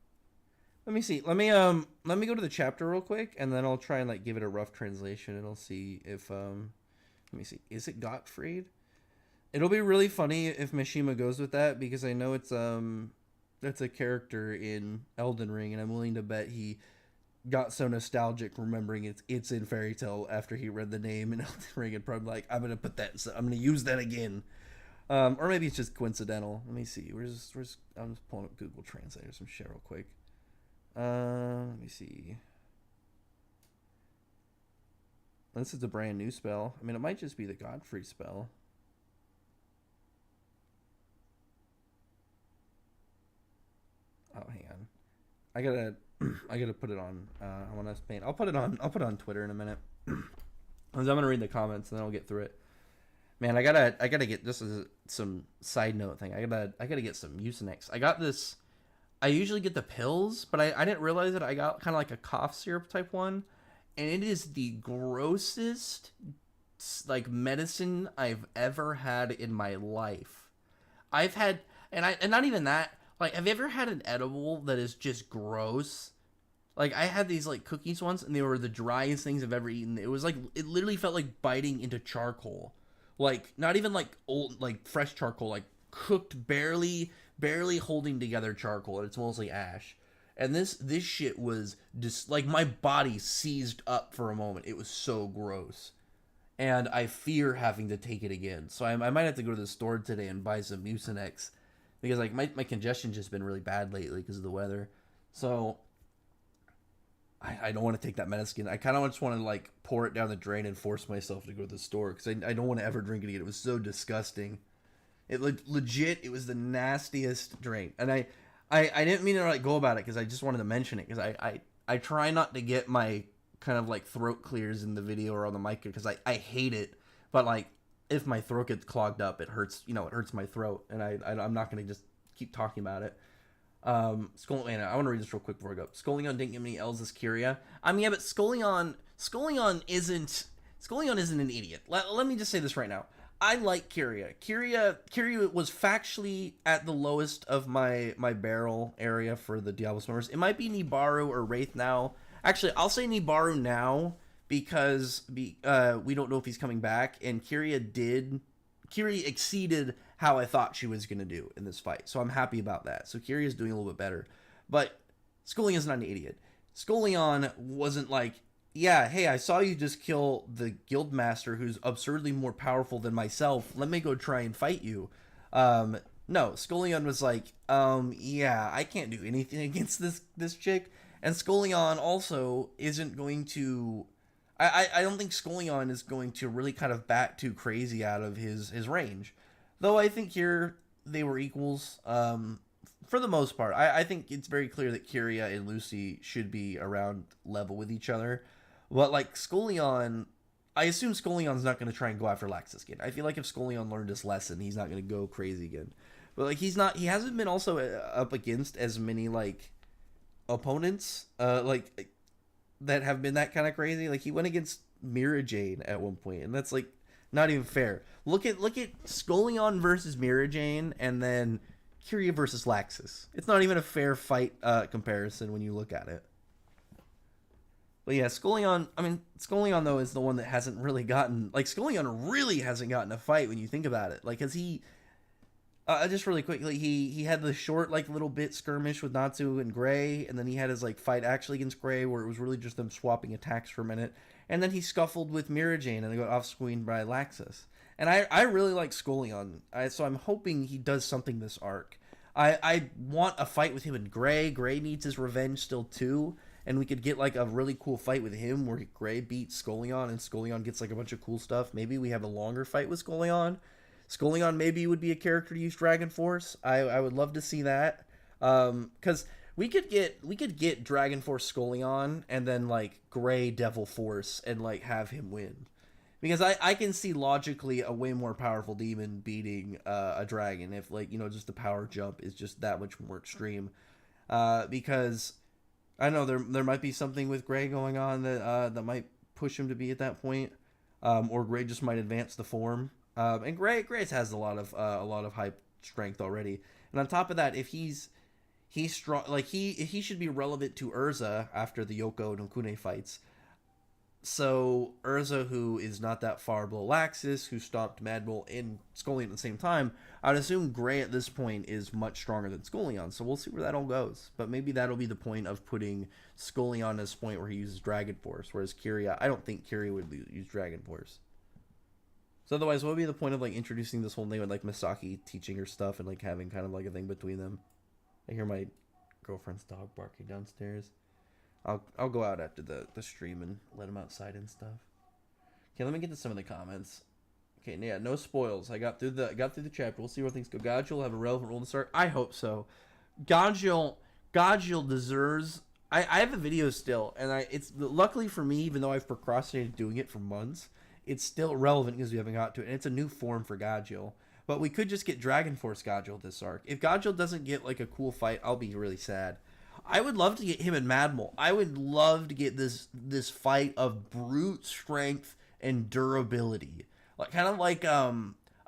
Let me see. Let me go to the chapter real quick, and then I'll try and like give it a rough translation, and I'll see if let me see. Is it Gottfried? It'll be really funny if Mishima goes with that, because I know it's that's a character in Elden Ring, and I'm willing to bet he got so nostalgic remembering it's in Fairy Tail after he read the name in Elden Ring, and probably like, I'm gonna use that again. Or maybe it's just coincidental. Let me see. I'm just pulling up Google Translate or some shit real quick. Let me see. This is a brand new spell. I mean, it might just be the Godfrey spell. Oh, hang on. I gotta put it on. I want to paint. I'll put it on Twitter in a minute. I'm gonna read the comments and then I'll get through it. Man, I gotta get, this is some side note thing. I gotta get some Mucinex. I got this. I usually get the pills, but I didn't realize that I got kind of like a cough syrup type one, and it is the grossest like medicine I've ever had in my life. I've had, and not even that. Like, have you ever had an edible that is just gross? Like, I had these like cookies once, and they were the driest things I've ever eaten. It was like, it literally felt like biting into charcoal. Like, not even like old, like fresh charcoal, like cooked, barely holding together charcoal, and it's mostly ash. And this shit was just like, my body seized up for a moment. It was so gross, and I fear having to take it again. So I might have to go to the store today and buy some Mucinex, because like my congestion's just been really bad lately because of the weather. So I don't want to take that medicine. I kind of just want to like pour it down the drain and force myself to go to the store, because I don't want to ever drink it again. It was so disgusting. It legit, it was the nastiest drink. And I didn't mean to like go about it, because I just wanted to mention it, because I try not to get my kind of like throat clears in the video or on the mic, because I hate it. But like, if my throat gets clogged up, it hurts, it hurts my throat, and I'm not going to just keep talking about it. I want to read this real quick before I go. Scolion didn't give me L's as Kyria. I mean, yeah, but Scolion isn't an idiot. Let me just say this right now. I like Kyria. Kyria was factually at the lowest of my barrel area for the Diablos members. It might be Nibaru or Wraith now. Actually, I'll say Nibaru now, because we don't know if he's coming back, and Kyria exceeded how I thought she was going to do in this fight. So I'm happy about that. So Kyria is doing a little bit better. But Scolion's not an idiot. Scolion wasn't like yeah, hey, I saw you just kill the guild master who's absurdly more powerful than myself. Let me go try and fight you. Um, no, Scullion was like, yeah, I can't do anything against this chick. And Scullion also isn't going to. I don't think Scullion is going to really kind of bat too crazy out of his range. Though I think here they were equals. For the most part, I think it's very clear that Kyria and Lucy should be around level with each other. But like Scullion, I assume Scullion's not going to try and go after Laxus again. I feel like if Scullion learned his lesson, he's not going to go crazy again. But like he's not, he hasn't been also up against as many like opponents, that have been that kind of crazy. Like he went against Mira Jane at one point, and that's like not even fair. Look at Scullion versus Mira Jane, and then Kyria versus Laxus. It's not even a fair fight comparison when you look at it. But yeah, Scullion. I mean, Scullion though is the one that hasn't really gotten like Scullion really hasn't gotten a fight when you think about it. Like, cause he just really quickly, he had the short like little bit skirmish with Natsu and Gray, and then he had his like fight actually against Gray where it was really just them swapping attacks for a minute, and then he scuffled with Mira Jane and they got off screen by Laxus. And I really like Scullion, so I'm hoping he does something this arc. I want a fight with him and Gray. Gray needs his revenge still too, and we could get like a really cool fight with him where Gray beats Scullion and Scullion gets like a bunch of cool stuff. Maybe we have a longer fight with Scullion. Scullion maybe would be a character to use Dragon Force. I would love to see that. Because we could get Dragon Force Scullion and then like Gray Devil Force and like have him win. Because I can see logically a way more powerful demon beating a dragon if like, you know, just the power jump is just that much more extreme. Because I know there might be something with Gray going on that might push him to be at that point. Or Gray just might advance the form. And Gray has a lot of high strength already. And on top of that, if he's strong, like he should be relevant to Urza after the Yoko and Okune fights. So Urza, who is not that far below Laxus, who stopped Mad Bull and Scullion at the same time, I'd assume Gray at this point is much stronger than Scullion. So we'll see where that all goes. But maybe that'll be the point of putting Scullion as point where he uses Dragon Force, whereas Kyria, I don't think Kyria would use Dragon Force. So otherwise, what would be the point of like introducing this whole thing with like Misaki teaching her stuff and like having kind of like a thing between them? I hear my girlfriend's dog barking downstairs. I'll go out after the stream and let him outside and stuff. Okay, let me get to some of the comments. Okay, yeah, no spoils. I got through the chapter. We'll see where things go. Godjill will have a relevant role in the start. I hope so. Godjill deserves. I have a video still, and it's luckily for me, even though I've procrastinated doing it for months, it's still relevant because we haven't got to it, and it's a new form for Godjill. But we could just get Dragon Force Godjill this arc. If Godjill doesn't get like a cool fight, I'll be really sad. I would love to get him and Madmol. I would love to get this fight of brute strength and durability, like kind of like a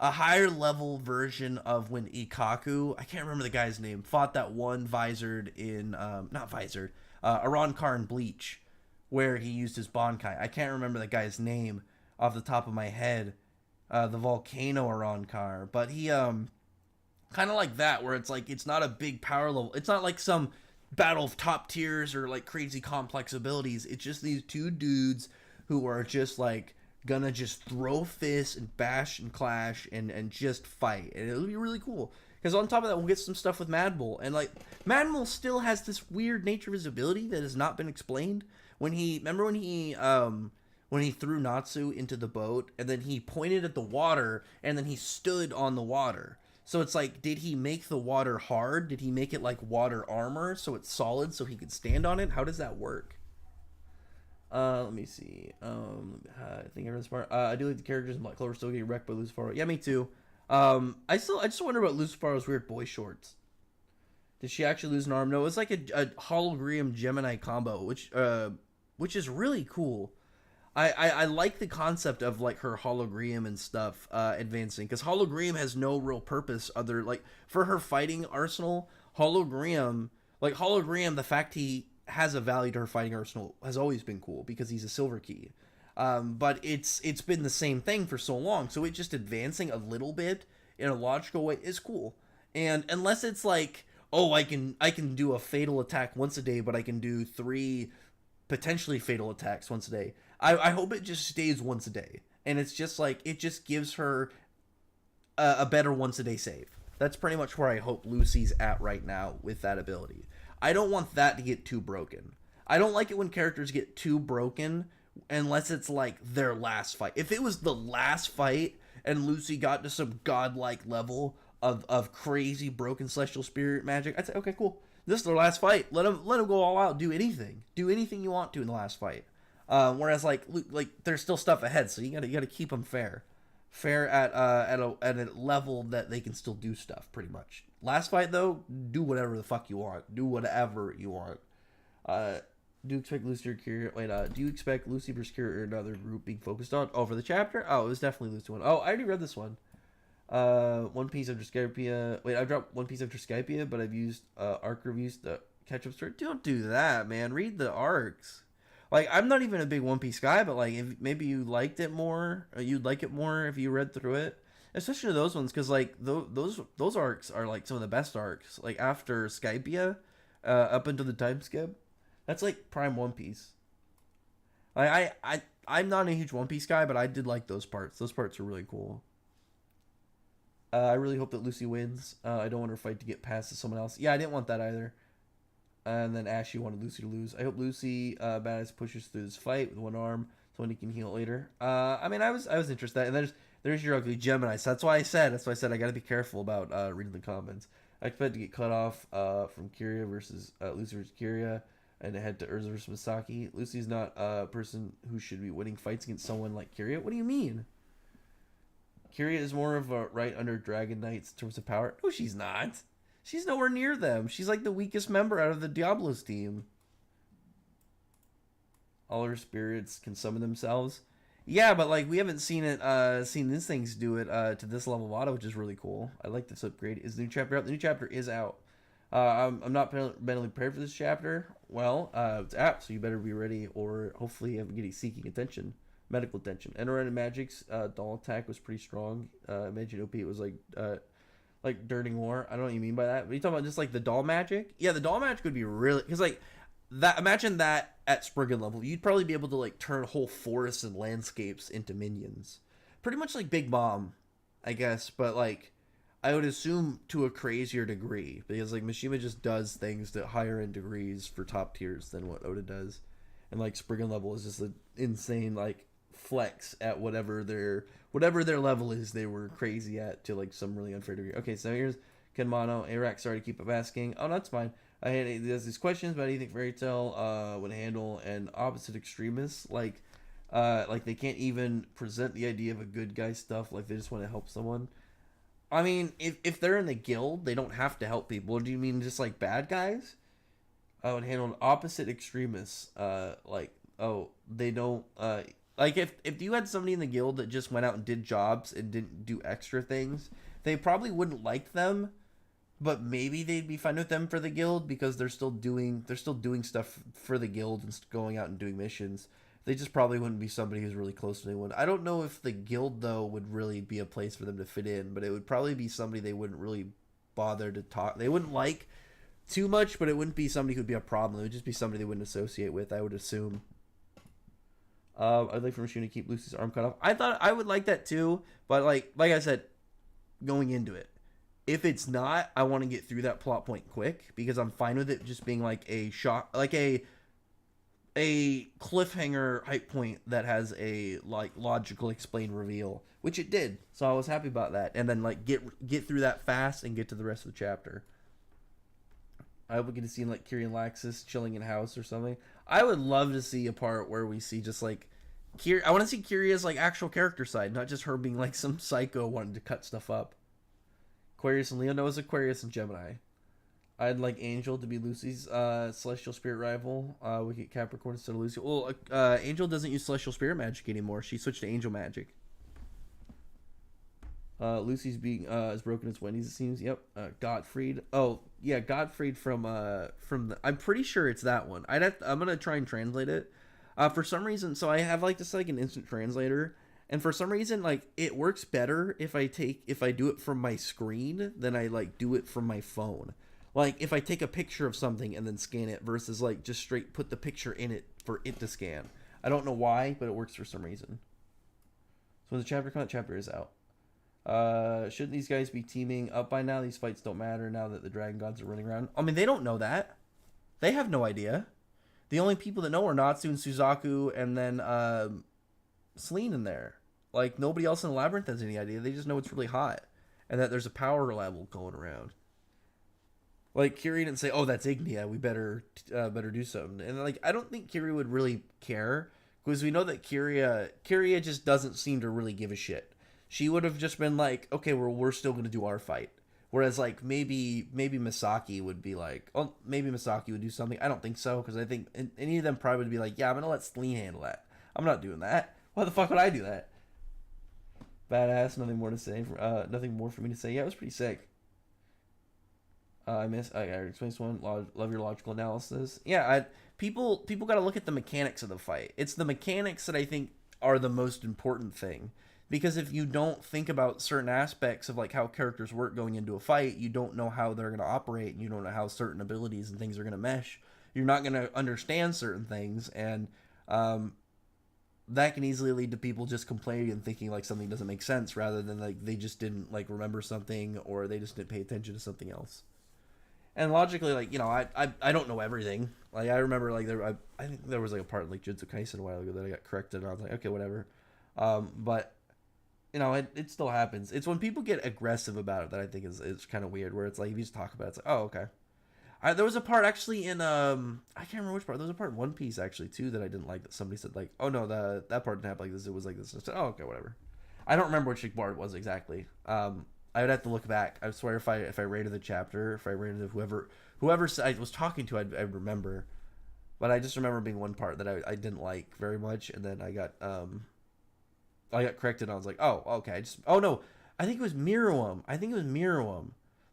higher level version of when Ikkaku, I can't remember the guy's name, fought that one visored in not visored, Arrancar in Bleach, where he used his Bankai. I can't remember the guy's name off the top of my head, the Volcano Arrancar, but he kind of like that, where it's like it's not a big power level. It's not like some battle of top tiers or like crazy complex abilities. It's just these two dudes who are just like gonna just throw fists and bash and clash and just fight, and it'll be really cool. Because on top of that, we'll get some stuff with Mad Bull, and like Mad Bull still has this weird nature of his ability that has not been explained. When he threw Natsu into the boat and then he pointed at the water and then he stood on the water. So it's like, did he make the water hard? Did he make it like water armor so it's solid so he could stand on it? How does that work? Let me see. I think I read this part. I do like the characters in Black Clover still getting wrecked by Lucifaro. Yeah, me too. I just wonder about Lucifaro's weird boy shorts. Did she actually lose an arm? No, it was like a hologram Gemini combo, which is really cool. I like the concept of like her hologram and stuff advancing, because hologram has no real purpose other like for her fighting arsenal. Hologram, the fact he has a value to her fighting arsenal has always been cool because he's a silver key. But it's been the same thing for so long, so it just advancing a little bit in a logical way is cool. And unless it's like, oh, I can do a fatal attack once a day, but I can do 3 potentially fatal attacks once a day. I hope it just stays once a day, and it's just like it just gives her a better once a day save. That's pretty much where I hope Lucy's at right now with that ability. I don't want that to get too broken. I don't like it when characters get too broken unless it's like their last fight. If it was the last fight and Lucy got to some godlike level of crazy broken celestial spirit magic, I'd say, okay, cool. This is their last fight. Let them go all out. Do anything you want to in the last fight. Whereas like there's still stuff ahead, so you gotta keep them fair at a level that they can still do stuff. Pretty much. Last fight though, do whatever the fuck you want. Do whatever you want. Do you expect Lucy or Kira? Wait, do you expect Lucy versus Kira or another group being focused on? Oh, for the chapter? Oh, it was definitely Lucy one. Oh, I already read this one. One Piece after Skypiea. Wait, I dropped One Piece after Skypiea, but I've used arc reviews to catch up story. Don't do that, man. Read the arcs. Like, I'm not even a big One Piece guy, but like, if maybe you liked it more, or you'd like it more if you read through it. Especially those ones, because like those arcs are like some of the best arcs. Like after Skypiea, up until the time skip, that's like prime One Piece. I'm not a huge One Piece guy, but I did like those parts. Those parts are really cool. I really hope that Lucy wins. I don't want her fight to get past to someone else. Yeah, I didn't want that either. And then Ashley wanted Lucy to lose. I hope Lucy badass pushes through this fight with one arm so he can heal later. I mean, I was interested. And there's your ugly Gemini. So that's why I said I got to be careful about reading the comments. I expect to get cut off from Kiria versus Lucy versus Kiria, and head to Urza versus Misaki. Lucy's not a person who should be winning fights against someone like Kiria. What do you mean? Kiria is more of a right under Dragon Knights in terms of power. No, she's not. She's nowhere near them. She's like the weakest member out of the Diablos team. All her spirits can summon themselves. Yeah, but like we haven't seen these things do it to this level of auto, which is really cool. I like this upgrade. Is the new chapter out? The new chapter is out. I'm not mentally prepared for this chapter. Well, it's out, so you better be ready, or hopefully I'm getting seeking attention, medical attention. Enderun and Magic's doll attack was pretty strong. Imagine OP it was like Dirting War. I don't know what you mean by that. But you talking about just like the doll magic? Yeah, the doll magic would be really, because like that. Imagine that at Spriggan level, you'd probably be able to like turn whole forests and landscapes into minions, pretty much like Big Mom, I guess. But like, I would assume to a crazier degree, because like Mishima just does things to higher end degrees for top tiers than what Oda does, and like Spriggan level is just an insane like flex at whatever their level is. They were crazy at to like some really unfair degree. Okay, so here's Kenmano. Arak, sorry to keep up asking. Oh, that's fine. There's these questions about anything Fairy Tail would handle an opposite extremists, like they can't even present the idea of a good guy stuff, like they just want to help someone. I mean, if they're in the guild, they don't have to help people. Do you mean just like bad guys? I would handle an opposite extremists, they don't like if you had somebody in the guild that just went out and did jobs and didn't do extra things, they probably wouldn't like them, but maybe they'd be fine with them for the guild because they're still doing stuff for the guild and going out and doing missions. They just probably wouldn't be somebody who's really close to anyone. I don't know if the guild though would really be a place for them to fit in, but it would probably be somebody they wouldn't really bother to talk. They wouldn't like too much, but it wouldn't be somebody who'd be a problem. It would just be somebody they wouldn't associate with, I would assume. I'd like for Machine to keep Lucy's arm cut off. I thought I would like that too, but like I said, going into it, if it's not, I want to get through that plot point quick because I'm fine with it just being like a shock, like a cliffhanger hype point that has a like logical explained reveal, which it did. So I was happy about that, and then like get through that fast and get to the rest of the chapter. I would get to see like Kiria and Laxus chilling in a house or something. I would love to see a part where we see just like I want to see Kiria's like actual character side, not just her being like some psycho wanting to cut stuff up. Aquarius and Leo. No, it's Aquarius and Gemini. I'd like Angel to be Lucy's celestial spirit rival. We get Capricorn instead of Lucy. Well, Angel doesn't use celestial spirit magic anymore. She switched to angel magic. Lucy's being as broken as Wendy's, it seems. Yep. Gottfried. Oh yeah, Gottfried from the. I'm pretty sure it's that one. I'm gonna try and translate it. For some reason, so I have like this like an instant translator, and for some reason like it works better if I do it from my screen than I like do it from my phone. Like if I take a picture of something and then scan it versus like just straight put the picture in it for it to scan. I don't know why, but it works for some reason. So when the chapter comes, chapter is out. Shouldn't these guys be teaming up by now? These fights don't matter now that the Dragon Gods are running around. I mean, they don't know that. They have no idea. The only people that know are Natsu and Suzaku, and then Celine in there. Like nobody else in the Labyrinth has any idea. They just know it's really hot, and that there's a power level going around. Like Kiri didn't say, "Oh, that's Ignia. We better do something." And like, I don't think Kiri would really care because we know that Kiria just doesn't seem to really give a shit. She would have just been like, "Okay, we're still gonna do our fight." Whereas like maybe Misaki would be like, "Oh, maybe Misaki would do something." I don't think so because I think any of them probably would be like, "Yeah, I'm gonna let Celine handle that. I'm not doing that. Why the fuck would I do that?" Badass. Nothing more to say. Nothing more for me to say. Yeah, it was pretty sick. I explained this one. Love your logical analysis. Yeah, people got to look at the mechanics of the fight. It's the mechanics that I think are the most important thing. Because if you don't think about certain aspects of like how characters work going into a fight, you don't know how they're going to operate, and you don't know how certain abilities and things are going to mesh. You're not going to understand certain things, and that can easily lead to people just complaining and thinking like something doesn't make sense, rather than like they just didn't like remember something or they just didn't pay attention to something else. And logically, like, you know, I don't know everything. Like, I remember, like, I think there was, like, a part in, like, Jujutsu Kaisen a while ago that I got corrected, and I was like, okay, whatever. But, you know, it still happens. It's when people get aggressive about it that I think is kind of weird, where it's like, if you just talk about it, it's like, oh, okay. There was a part, actually, in, I can't remember which part. There was a part in One Piece, actually, too, that I didn't like, that somebody said, like, oh, no, that part didn't happen like this, it was like this. I said, oh, okay, whatever. I don't remember which part it was exactly. I would have to look back. I swear, if I rated the chapter, if I rated whoever I was talking to, I'd remember. But I just remember being one part that I didn't like very much, and then I got corrected. And I was like, oh, okay. Oh no, I think it was Miruam.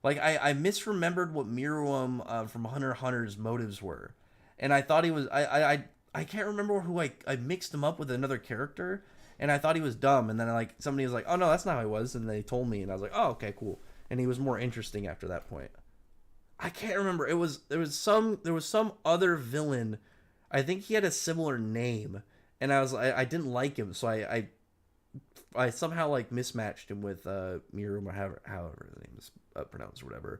Like I misremembered what Miruam from Hunter x Hunter's motives were, and I thought he was I can't remember who I mixed him up with another character. And I thought he was dumb, and then like somebody was like, "Oh no, that's not how he was," and they told me, and I was like, "Oh, okay, cool." And he was more interesting after that point. I can't remember. There was some other villain. I think he had a similar name, and I didn't like him, so I somehow like mismatched him with Mirum or however his name is pronounced or whatever.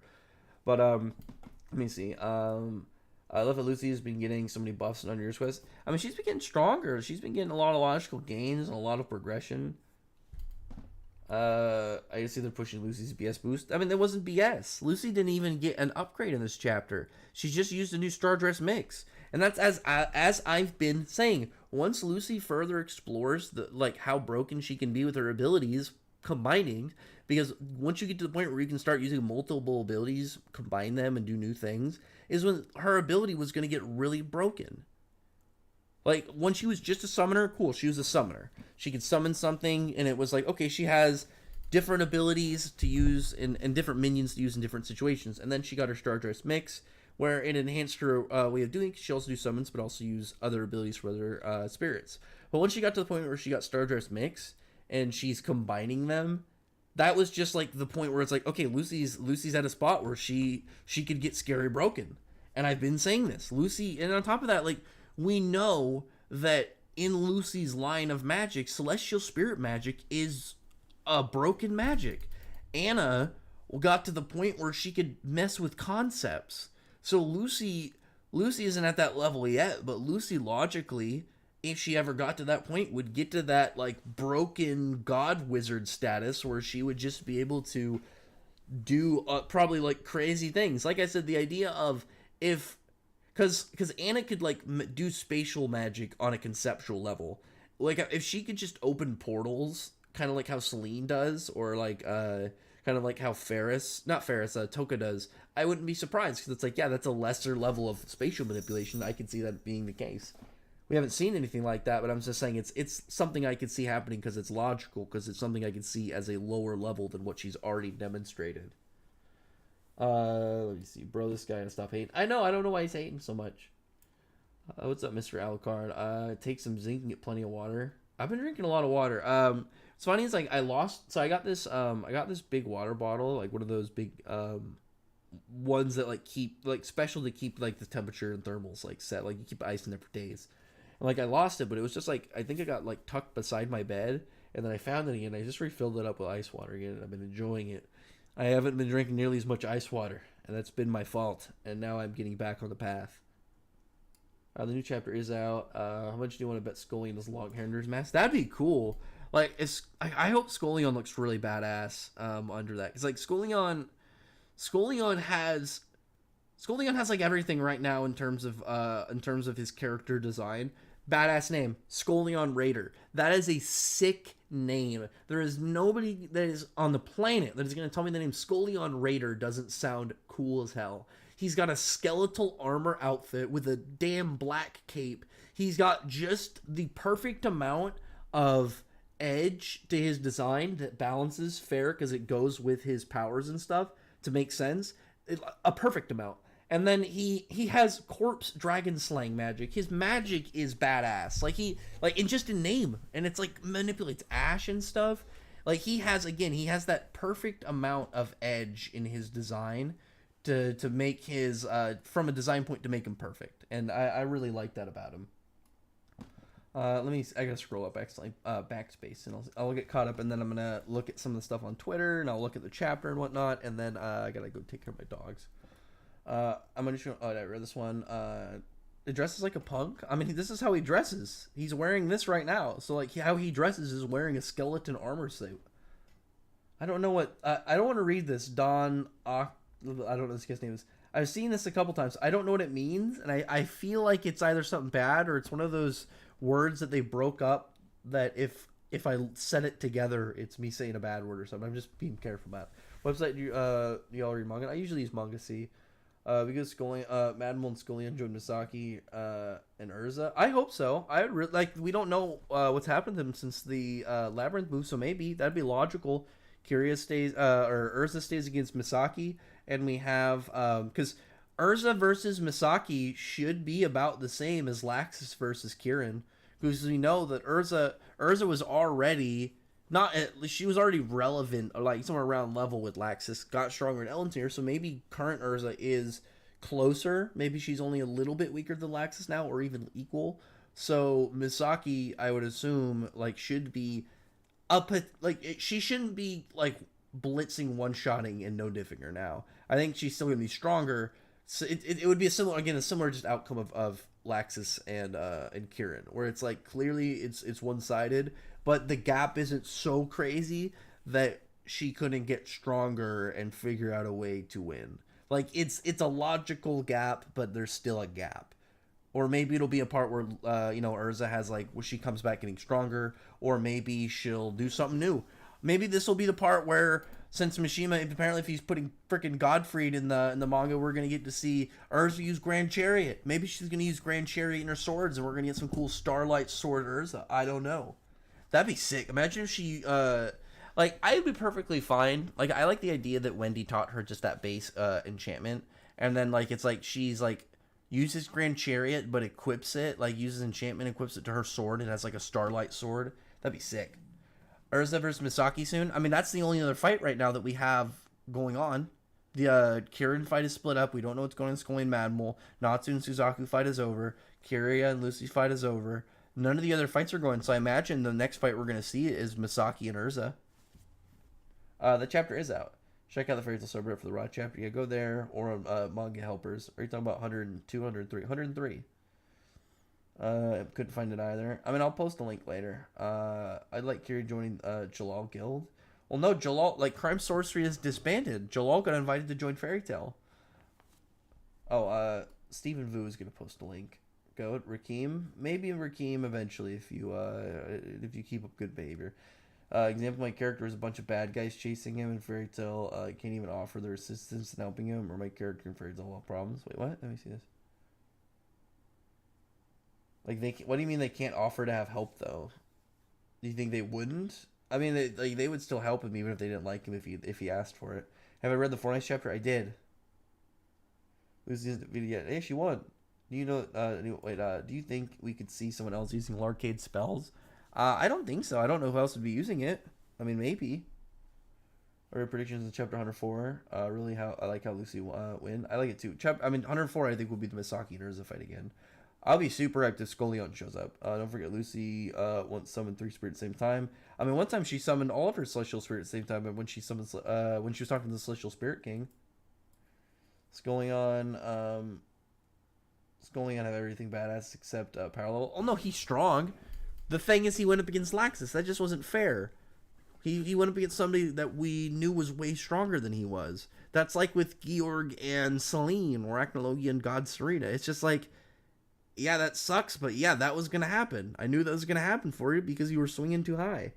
But let me see. I love that Lucy has been getting so many buffs and under your quest. I mean, she's been getting stronger. She's been getting a lot of logical gains and a lot of progression. I just see they're pushing Lucy's BS boost. I mean, that wasn't BS. Lucy didn't even get an upgrade in this chapter. She just used a new Stardress mix. And that's as I've been saying. Once Lucy further explores like how broken she can be with her abilities, combining, because once you get to the point where you can start using multiple abilities, combine them and do new things, is when her ability was going to get really broken. Like, when she was just a summoner, cool, she was a summoner. She could summon something, and it was like, okay, she has different abilities to use and different minions to use in different situations. And then she got her Stardress mix, where it enhanced her way of doing it. She also do summons, but also use other abilities for other spirits. But once she got to the point where she got Stardress mix, and she's combining them, that was just like the point where it's like, okay, Lucy's at a spot where she could get scary broken. And I've been saying this. Lucy, and on top of that, like, we know that in Lucy's line of magic, celestial spirit magic is a broken magic. Anna got to the point where she could mess with concepts. So Lucy isn't at that level yet, but Lucy logically, if she ever got to that point, would get to that like broken god wizard status where she would just be able to do probably like crazy things. Like I said, the idea of because Anna could like do spatial magic on a conceptual level. Like if she could just open portals, kind of like how Celine does, or like kind of like how Toka does, I wouldn't be surprised, because it's like, yeah, that's a lesser level of spatial manipulation. I could see that being the case. We haven't seen anything like that, but I'm just saying it's something I could see happening because it's logical, because it's something I could see as a lower level than what she's already demonstrated. Let me see. Bro, this guy gotta stop hating. I don't know why he's hating so much. What's up, Mr. Alucard? Take some zinc and get plenty of water. I've been drinking a lot of water. It's funny, it's like I got this big water bottle, like one of those big, ones that like keep like special to keep like the temperature and thermals like set. Like you keep ice in there for days. And like I lost it, but it was just like I think it got like tucked beside my bed, and then I found it again. I just refilled it up with ice water again, and I've been enjoying it. I haven't been drinking nearly as much ice water, and that's been my fault. And now I'm getting back on the path. The new chapter is out. How much do you want to bet Scullion is long hair under his mask? That'd be cool. Like, I hope Scullion looks really badass under that. Because, like, Scullion has like everything right now in terms of his character design. Badass name, Scullion Raider. That is a sick name. There is nobody that is on the planet that is going to tell me the name Scullion Raider doesn't sound cool as hell. He's got a skeletal armor outfit with a damn black cape. He's got just the perfect amount of edge to his design that balances fair because it goes with his powers and stuff to make sense. A perfect amount. And then he has corpse dragon slaying magic. His magic is badass. In just a name. And it's like manipulates ash and stuff. Like he has that perfect amount of edge in his design to make his from a design point to make him perfect. And I really like that about him. I gotta scroll up accidentally backspace, and I'll get caught up, and then I'm gonna look at some of the stuff on Twitter, and I'll look at the chapter and whatnot, and then I gotta go take care of my dogs. I'm gonna show. Oh, I read this one. It dresses like a punk. I mean, this is how he dresses. He's wearing this right now. So like how he dresses is wearing a skeleton armor suit. I don't know what. I don't want to read this. I don't know what this guy's name is. I've seen this a couple times. I don't know what it means, and I feel like it's either something bad or it's one of those words that they broke up that if I said it together, it's me saying a bad word or something. I'm just being careful about it. Website, do y'all read manga? I usually use Manga-C. Because Madmol and Scullion joined Misaki and Urza. I hope so. We don't know what's happened to them since the Labyrinth move, so maybe that'd be logical. Kiria stays, or Urza stays against Misaki, and we have because Urza versus Misaki should be about the same as Laxus versus Kirin, because we know that Urza was already she was already relevant, or like somewhere around level with Laxus, got stronger in Elentier, so maybe current Urza is closer. Maybe she's only a little bit weaker than Laxus now, or even equal. So Misaki, I would assume, like should be up at she shouldn't be like blitzing, one-shotting, and no diffing her now. I think she's still gonna be stronger. So it would be a similar just outcome of Laxus and Kirin, where it's like clearly it's one-sided, but the gap isn't so crazy that she couldn't get stronger and figure out a way to win. Like it's a logical gap, but there's still a gap. Or maybe it'll be a part where Urza has where she comes back getting stronger, or maybe she'll do something new. Maybe this will be the part where, since Mishima, apparently if he's putting freaking Godfried in the manga, we're going to get to see Urza use Grand Chariot. Maybe she's going to use Grand Chariot in her swords, and we're going to get some cool Starlight Sword Urza. I don't know. That'd be sick. Imagine if she, I'd be perfectly fine. Like, I like the idea that Wendy taught her just that base enchantment, and then, it's like she's, uses Grand Chariot, but equips it, uses enchantment, equips it to her sword, and has, a Starlight Sword. That'd be sick. Urza versus Misaki soon. I mean, that's the only other fight right now that we have going on. The Kirin fight is split up. We don't know what's going on in Scullion Madmol. Natsu and Suzaku fight is over. Kiria and Lucy fight is over. None of the other fights are going, so I imagine the next fight we're going to see is Misaki and Urza. The chapter is out. Check out the Fairy Tail subreddit for the Raw chapter. Yeah, go there, or Manga Helpers. Are you talking about 102, 103? 103. Couldn't find it either. I mean, I'll post a link later. I'd like Kiri joining Jalal Guild. Well, no, Jalal, Crime Sorcery is disbanded. Jalal got invited to join Fairy Tail. Oh, Stephen Vu is gonna post a link. Go Rakim. Maybe Rakim eventually if you keep up good behavior. Example, my character is a bunch of bad guys chasing him in Fairy Tail. Can't even offer their assistance in helping him, or my character in Fairy Tail will have problems. Wait, what? Let me see this. What do you mean they can't offer to have help though? Do you think they wouldn't? I mean, they would still help him even if they didn't like him if he asked for it. Have I read the Fortnite chapter? I did. Who's this video yet? Hey, she won. Do you know? Do you think we could see someone else using Larcade spells? I don't think so. I don't know who else would be using it. I mean, maybe. Or predictions in chapter 104. Really, how I like how Lucy win. I like it too. 104. I think will be the Misaki and Urza fight again. I'll be super hyped if Scullion shows up. Don't forget Lucy once summoned 3 spirits at the same time. I mean, one time she summoned all of her celestial spirits at the same time, but when she summoned when she was talking to the Celestial Spirit King. Scullion have everything badass except power level. Oh no, he's strong. The thing is, he went up against Laxus. That just wasn't fair. He went up against somebody that we knew was way stronger than he was. That's like with Georg and Selene, or Acnologia and God Serena. It's just like, yeah, that sucks, but yeah, that was going to happen. I knew that was going to happen for you because you were swinging too high.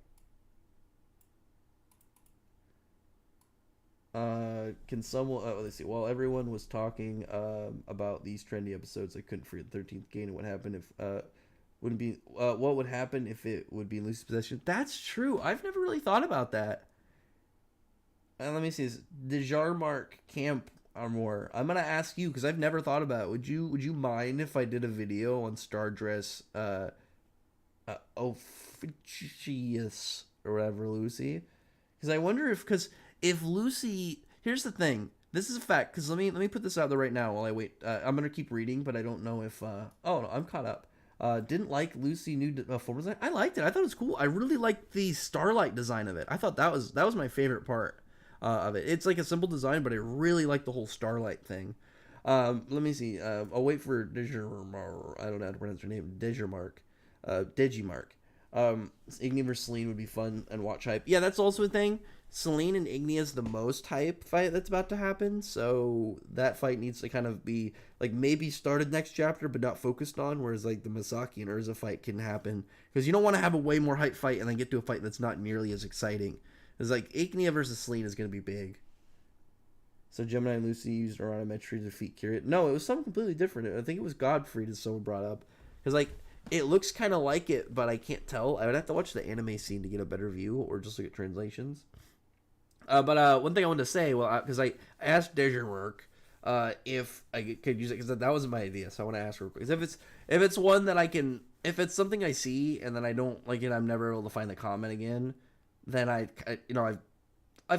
Can someone... let's see. While everyone was talking about these trendy episodes, I couldn't forget the 13th Gate and what happened if... wouldn't be what would happen if it would be in Lucy's possession. That's true. I've never really thought about that. Let me see this. Dejarmark Camp Armor. I'm gonna ask you because I've never thought about it. Would you mind if I did a video on Stardress Ophiuchus or whatever, Lucy? Because I wonder if Lucy, here's the thing. This is a fact, because let me put this out there right now while I wait. I'm gonna keep reading, but I don't know if oh no, I'm caught up. Didn't like Lucy new form design. I liked it. I thought it was cool. I really liked the Starlight design of it. I thought that was my favorite part of it. It's like a simple design, but I really like the whole Starlight thing. Let me see. I'll wait for Digimark. I don't know how to pronounce her name. Digimark. Digimark. Igni vs. Selene would be fun and watch hype. Yeah, that's also a thing. Selene and Igni is the most hype fight that's about to happen, so that fight needs to kind of be like maybe started next chapter but not focused on, whereas like the Misaki and Urza fight can happen because you don't want to have a way more hype fight and then get to a fight that's not nearly as exciting. It's like Ignia versus Selene is going to be big. So Gemini and Lucy used Oranometry to defeat Kirit. No, it was something completely different. I think it was Godfrey that someone brought up because like it looks kind of like it, but I can't tell. I would have to watch the anime scene to get a better view or just look at translations. But one thing I wanted to say, well, because I asked Dejarmark if I could use it, because that was my idea, so I want to ask real quick. If it's one that I can, if it's something I see and then I don't like it, I'm never able to find the comment again, then I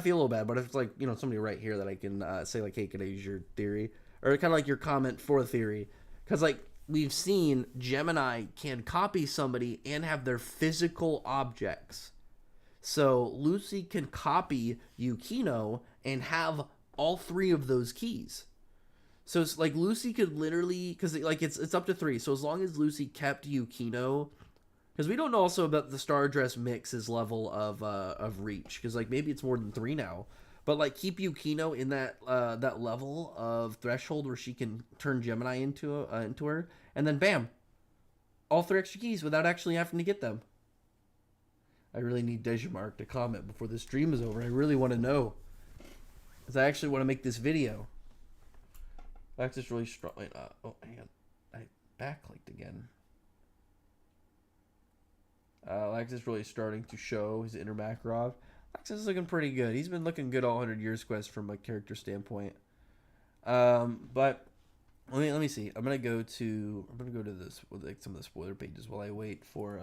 feel a little bad. But if it's like, somebody right here that I can say like, hey, can I use your theory? Or kind of like your comment for a theory. Because like we've seen Gemini can copy somebody and have their physical objects. So Lucy can copy Yukino and have all 3 of those keys. So it's like Lucy could literally, because like it's up to 3. So as long as Lucy kept Yukino, because we don't know also about the Stardress Mix's level of reach, because like maybe it's more than 3 now. But like keep Yukino in that level of threshold where she can turn Gemini into her, and then bam, all 3 extra keys without actually having to get them. I really need Dejamark to comment before this stream is over. I really want to know. Because I actually want to make this video. Lax is really strong. Wait, hang on. I backlicked again. Lax is really starting to show his inner Makarov. Lax is looking pretty good. He's been looking good all 100 Years Quest from a character standpoint. But let me see. I'm gonna go to this with like some of the spoiler pages while I wait for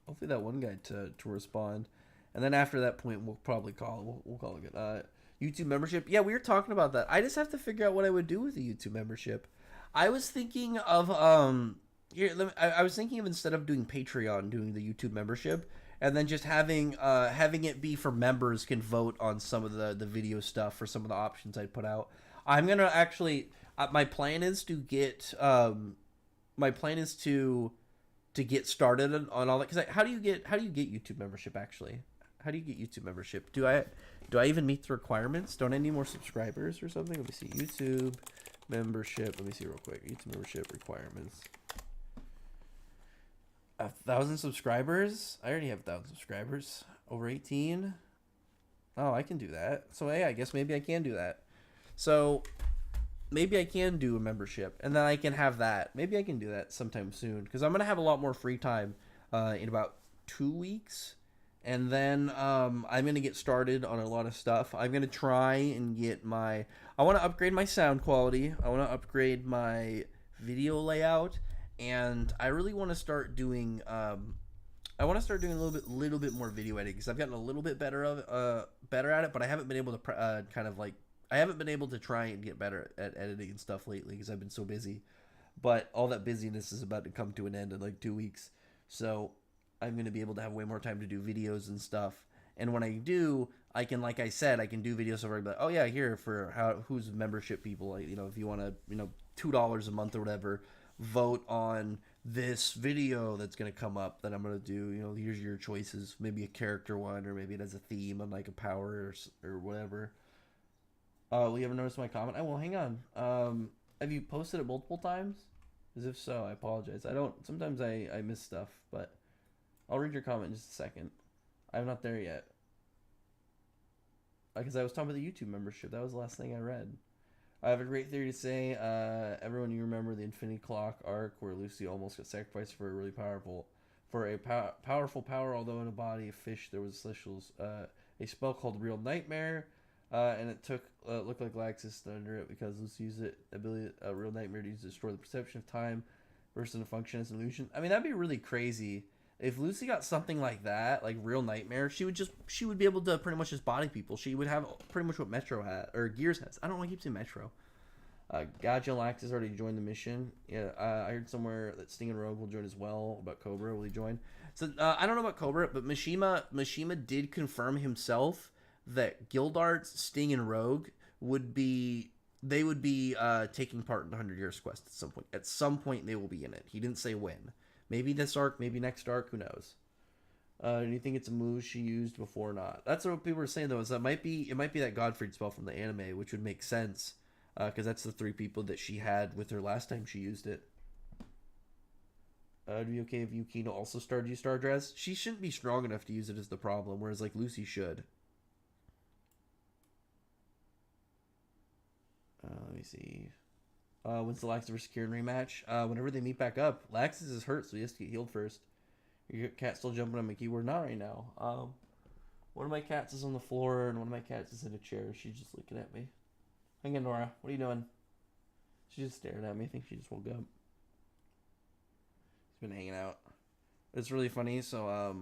hopefully that one guy to respond, and then after that point we'll probably call it good. YouTube membership. Yeah, we were talking about that. I just have to figure out what I would do with the YouTube membership. I was thinking of I was thinking of instead of doing Patreon, doing the YouTube membership, and then just having it be for members can vote on some of the video stuff for some of the options I put out. I'm gonna actually. My plan is to get get started on all that. Because how do you get YouTube membership actually? How do you get YouTube membership? Do I even meet the requirements? Don't I need more subscribers or something? Let me see. YouTube membership. Let me see real quick. YouTube membership requirements. 1,000 subscribers. I already have 1,000 subscribers. Over 18. Oh, I can do that. So yeah, I guess maybe I can do that. So. Maybe I can do a membership, and then I can have that. Maybe I can do that sometime soon, because I'm going to have a lot more free time in about 2 weeks. And then I'm going to get started on a lot of stuff. I'm going to try and get I want to upgrade my sound quality. I want to upgrade my video layout. And I really want to start doing I want to start doing a little bit more video editing because I've gotten a little bit better at it, but I haven't been able to kind of like I haven't been able to try and get better at editing and stuff lately because I've been so busy. But all that busyness is about to come to an end in like 2 weeks, so I'm gonna be able to have way more time to do videos and stuff. And when I do, I can, like I said, I can do videos over like, oh yeah, here for who's membership people, like, if you want to, $2 a month or whatever, vote on this video that's gonna come up that I'm gonna do. Here's your choices. Maybe a character one, or maybe it has a theme on like a power or whatever. Will you ever notice my comment? Oh well, hang on. Have you posted it multiple times? As if so, I apologize. I don't. Sometimes I miss stuff, but I'll read your comment in just a second. I'm not there yet. Because I was talking about the YouTube membership. That was the last thing I read. I have a great theory to say. Everyone, you remember the Infinity Clock arc where Lucy almost got sacrificed for a powerful power, although in a body of fish there was celestials. A spell called Real Nightmare, and it looked like Laxus under it because Lucy used it ability Real Nightmare to destroy the perception of time versus the function as an illusion. I mean, that'd be really crazy. If Lucy got something like that, like Real Nightmare, she would be able to pretty much just body people. She would have pretty much what Metro had, or Gears has. I don't know why I keep saying Metro. Gadget Lax has already joined the mission. Yeah, I heard somewhere that Sting and Rogue will join as well. About Cobra, will he join? So I don't know about Cobra, but Mishima did confirm himself that Guildarts, Sting, and Rogue would be taking part in the 100 Years Quest at some point. At some point, they will be in it. He didn't say when. Maybe this arc, maybe next arc, who knows? Do you think it's a move she used before or not? That's what people were saying though. Is that it might be that Godfried spell from the anime, which would make sense, because that's the 3 people that she had with her last time she used it. It'd be okay if Yukino also started to use Star Dress. She shouldn't be strong enough to use it as the problem, whereas like Lucy should. Let me see. When's the Laxus vs. Kieran rematch? Whenever they meet back up. Laxus is hurt, so he has to get healed first. Your cat still jumping on my keyboard? Not right now. One of my cats is on the floor, and one of my cats is in a chair. She's just looking at me. Hang on, Nora. What are you doing? She's just staring at me. I think she just woke up. She's been hanging out. It's really funny. So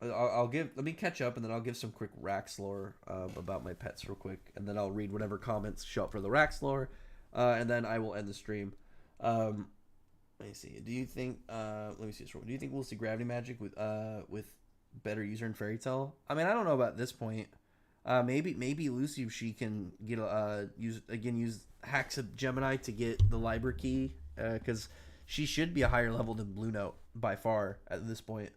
let me catch up, and then I'll give some quick Rax lore about my pets real quick, and then I'll read whatever comments show up for the Rax lore. And then I will end the stream. Let me see. Do you think? Let me see this one. Do you think we'll see Gravity Magic with better user in Fairy Tail? I mean, I don't know about this point. Maybe Lucy, if she can get use hacks of Gemini to get the Liber key, because she should be a higher level than Blue Note by far at this point.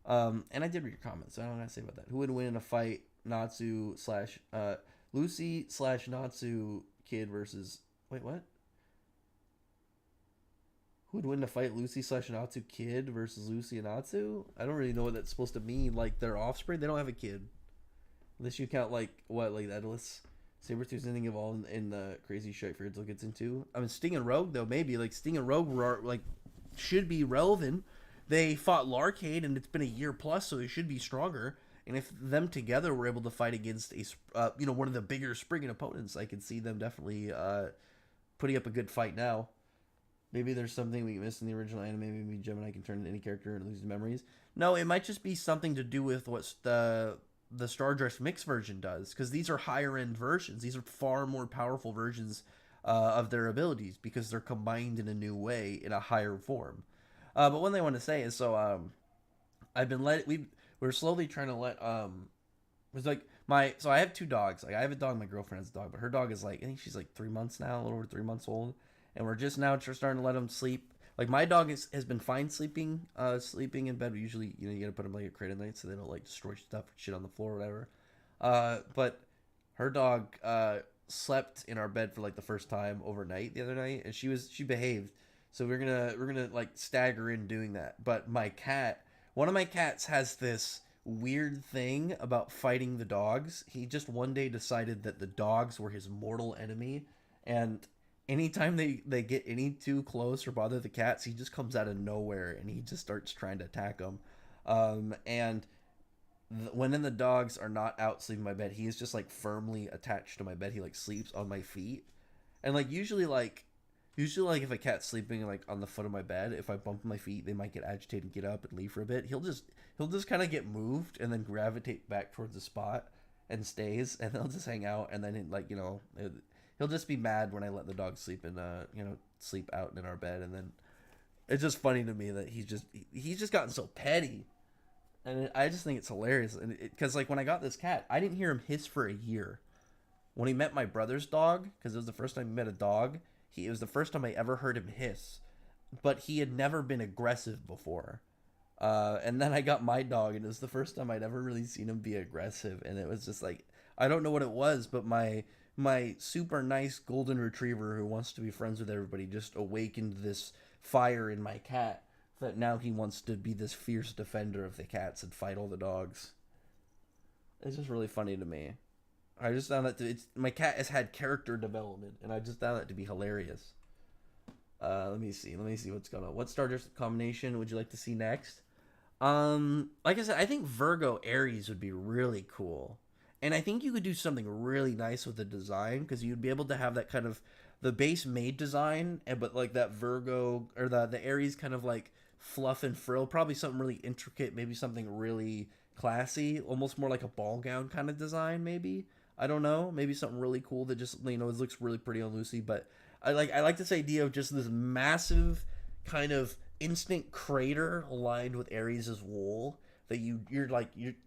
And I did read your comments, so I don't know what to say about that. Who would win in a fight? Natsu / Lucy / Natsu Kid versus. Wait, what? Who would win the fight, Lucy / Natsu Kid versus Lucy and Natsu? I don't really know what that's supposed to mean. Like, their offspring? They don't have a kid. Unless you count, like Daedalus. Sabretooth's anything involved in the crazy shit Friedzel gets into. I mean, Sting and Rogue, though, maybe. Like, Sting and Rogue should be relevant. They fought Larcade, and it's been a year plus, so they should be stronger. And if them together were able to fight against one of the bigger springing opponents, I could see them definitely putting up a good fight now. Maybe there's something we missed in the original anime. Maybe Gemini can turn into any character and lose his memories. No, it might just be something to do with what the Stardust Mix version does, because these are higher end versions. These are far more powerful versions of their abilities because they're combined in a new way in a higher form. But one thing I want to say is, we're slowly trying to let so I have 2 dogs. Like, I have a dog, my girlfriend has a dog, but her dog is I think she's 3 months now, a little over 3 months old, and we're just now starting to let them sleep. Like, my dog has been fine sleeping in bed. But usually, you gotta put them a crate at night so they don't destroy stuff or shit on the floor or whatever. But her dog slept in our bed for the first time overnight the other night, and she behaved. So we're gonna stagger in doing that. But one of my cats has this weird thing about fighting the dogs. He just one day decided that the dogs were his mortal enemy, and anytime they get any too close or bother the cats, he just comes out of nowhere and he just starts trying to attack them. When the dogs are not out sleeping in my bed, he is just firmly attached to my bed. He sleeps on my feet, and usually Usually, like if a cat's sleeping like on the foot of my bed, if I bump my feet, they might get agitated and get up and leave for a bit. He'll just kind of get moved and then gravitate back towards the spot and stays, and they'll just hang out. And then he'll just be mad when I let the dog sleep in sleep out in our bed. And then it's just funny to me that he's just gotten so petty, and I just think it's hilarious. And because like when I got this cat, I didn't hear him hiss for a year. When he met my brother's dog, because it was the first time he met a dog, it was the first time I ever heard him hiss, but he had never been aggressive before. And then I got my dog, and it was the first time I'd ever really seen him be aggressive, and it was just like, I don't know what it was, but my super nice golden retriever who wants to be friends with everybody just awakened this fire in my cat that now he wants to be this fierce defender of the cats and fight all the dogs. It's just really funny to me. I just found that my cat has had character development, and I just found that to be hilarious. Let me see what's going on. What starter combination would you like to see next? Like I said, I think Virgo Aries would be really cool, and I think you could do something really nice with the design, because you'd be able to have that kind of the base maid design, but like that Virgo or the Aries kind of like fluff and frill, probably something really intricate, maybe something really classy, almost more like a ball gown kind of design, maybe. I don't know, maybe something really cool that just it looks really pretty on Lucy. But I like this idea of just this massive kind of instant crater lined with Aries' wool that you're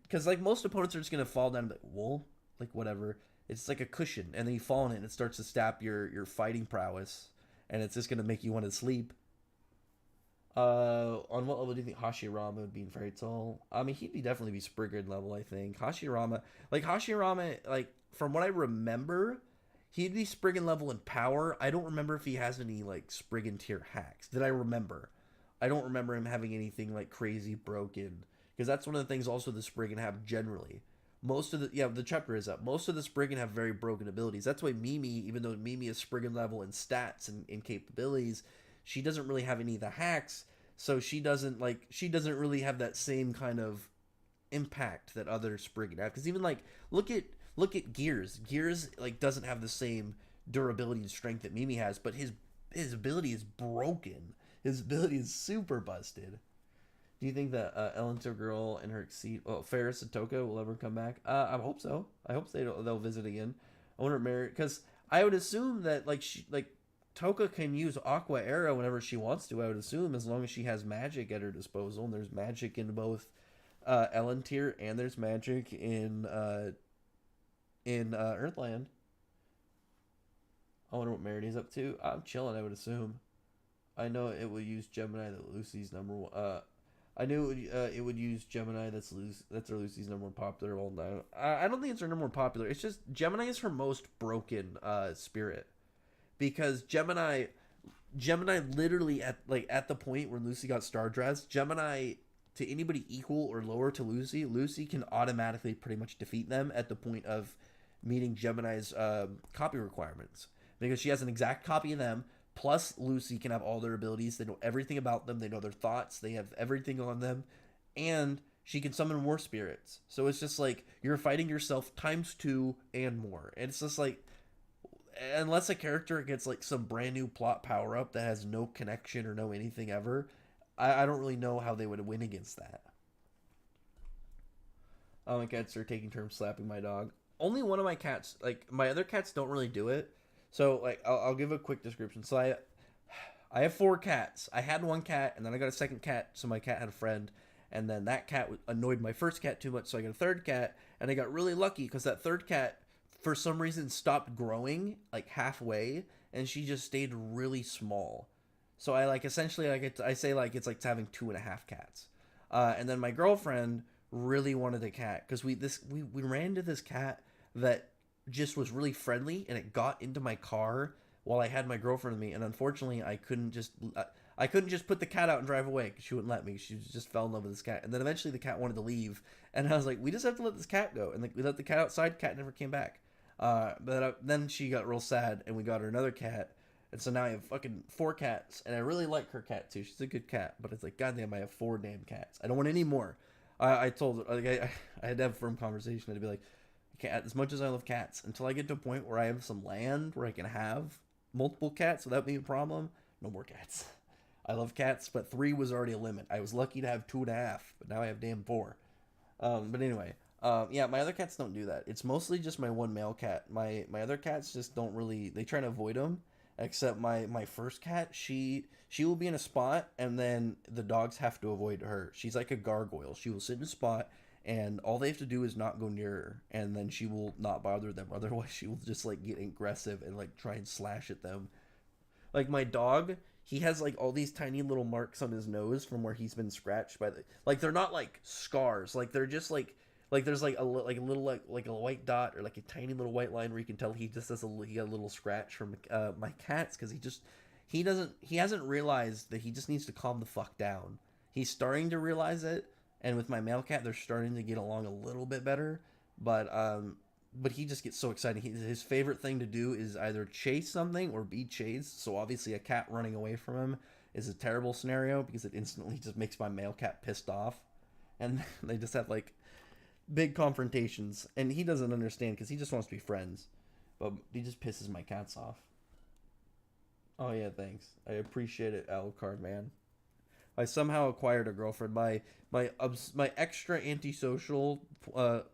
because like most opponents are just gonna fall down like wool, like whatever. It's like a cushion, and then you fall in it, and it starts to sap your fighting prowess, and it's just gonna make you want to sleep. On what level do you think Hashirama would be in Fairy Tail? I mean, he'd definitely be Spriggan level, I think. Hashirama, like from what I remember, he'd be Spriggan level in power. I don't remember if he has any like Spriggan tier hacks. Did I remember? I don't remember him having anything like crazy broken, because that's one of the things also the Spriggan have generally. Most of the chapter is up. Most of the Spriggan have very broken abilities. That's why Mimi, even though Mimi is Spriggan level in stats and in capabilities, she doesn't really have any of the hacks, so she doesn't really have that same kind of impact that other Spriggan have. Because even like look at Gears. Gears like doesn't have the same durability and strength that Mimi has, but his ability is broken. His ability is super busted. Do you think that Elenter Girl and her Ferris and Toka will ever come back? I hope so. I hope they'll visit again. I wonder if because I would assume that Toka can use Aqua Arrow whenever she wants to, I would assume, as long as she has magic at her disposal. And there's magic in both Elentier, and there's magic in Earthland. I wonder what Meridy's up to. I'm chilling, I would assume. I know it will use Gemini, that Lucy's number one. I knew it would use Gemini. That's her Lucy's number one popular. Well, no, I don't think it's her number one popular. It's just Gemini is her most broken spirit, because Gemini literally at the point where Lucy got Star Dressed, Gemini to anybody equal or lower to Lucy can automatically pretty much defeat them at the point of meeting Gemini's copy requirements, because she has an exact copy of them. Plus, Lucy can have all their abilities. They know everything about them. They know their thoughts. They have everything on them. And she can summon more spirits. So it's just like you're fighting yourself times 2 and more. And it's just like, unless a character gets like some brand new plot power up that has no connection or no anything ever, I don't really know how they would win against that. Oh, my cats are taking turns slapping my dog. Only one of my cats, like my other cats don't really do it. So, like, I'll give a quick description. So, I have 4 cats. I had 1 cat, and then I got a second cat, so my cat had a friend. And then that cat annoyed my first cat too much, so I got a third cat. And I got really lucky, because that third cat, for some reason, stopped growing, like, halfway. And she just stayed really small. So, essentially, I say, it's like having 2.5 cats. And then my girlfriend really wanted a cat, because we ran into this cat that just was really friendly, and it got into my car while I had my girlfriend with me, and unfortunately I couldn't just put the cat out and drive away, because she wouldn't let me. She just fell in love with this cat, and then eventually the cat wanted to leave, and I was like, we just have to let this cat go. And we let the cat outside. Cat never came back. Then she got real sad, and we got her another cat, and so now I have fucking 4 cats, and I really like her cat too. She's a good cat, but it's like, goddamn, I have 4 damn cats. I don't want any more. I told her, I had to have a firm conversation. I'd be like, cat, as much as I love cats, until I get to a point where I have some land where I can have multiple cats without being a problem, no more cats. I love cats, but 3 was already a limit. I was lucky to have 2.5, but now I have damn 4. But anyway, yeah, my other cats don't do that. It's mostly just my one male cat. My other cats just don't really. They try to avoid them. Except my first cat, she will be in a spot, and then the dogs have to avoid her. She's like a gargoyle. She will sit in a spot, and all they have to do is not go near her, and then she will not bother them. Otherwise, she will just like get aggressive and like try and slash at them. Like my dog, he has like all these tiny little marks on his nose from where he's been scratched by the, like they're not like scars, like they're just like there's like a little like a white dot or like a tiny little white line where you can tell he just has he got a little scratch from my cats because he hasn't realized that he just needs to calm the fuck down. He's starting to realize it, and with my male cat, they're starting to get along a little bit better, but he just gets so excited. His favorite thing to do is either chase something or be chased. So obviously, a cat running away from him is a terrible scenario because it instantly just makes my male cat pissed off, and they just have like big confrontations. And he doesn't understand because he just wants to be friends, but he just pisses my cats off. Oh yeah, thanks. I appreciate it, Alucard man. I somehow acquired a girlfriend. My extra antisocial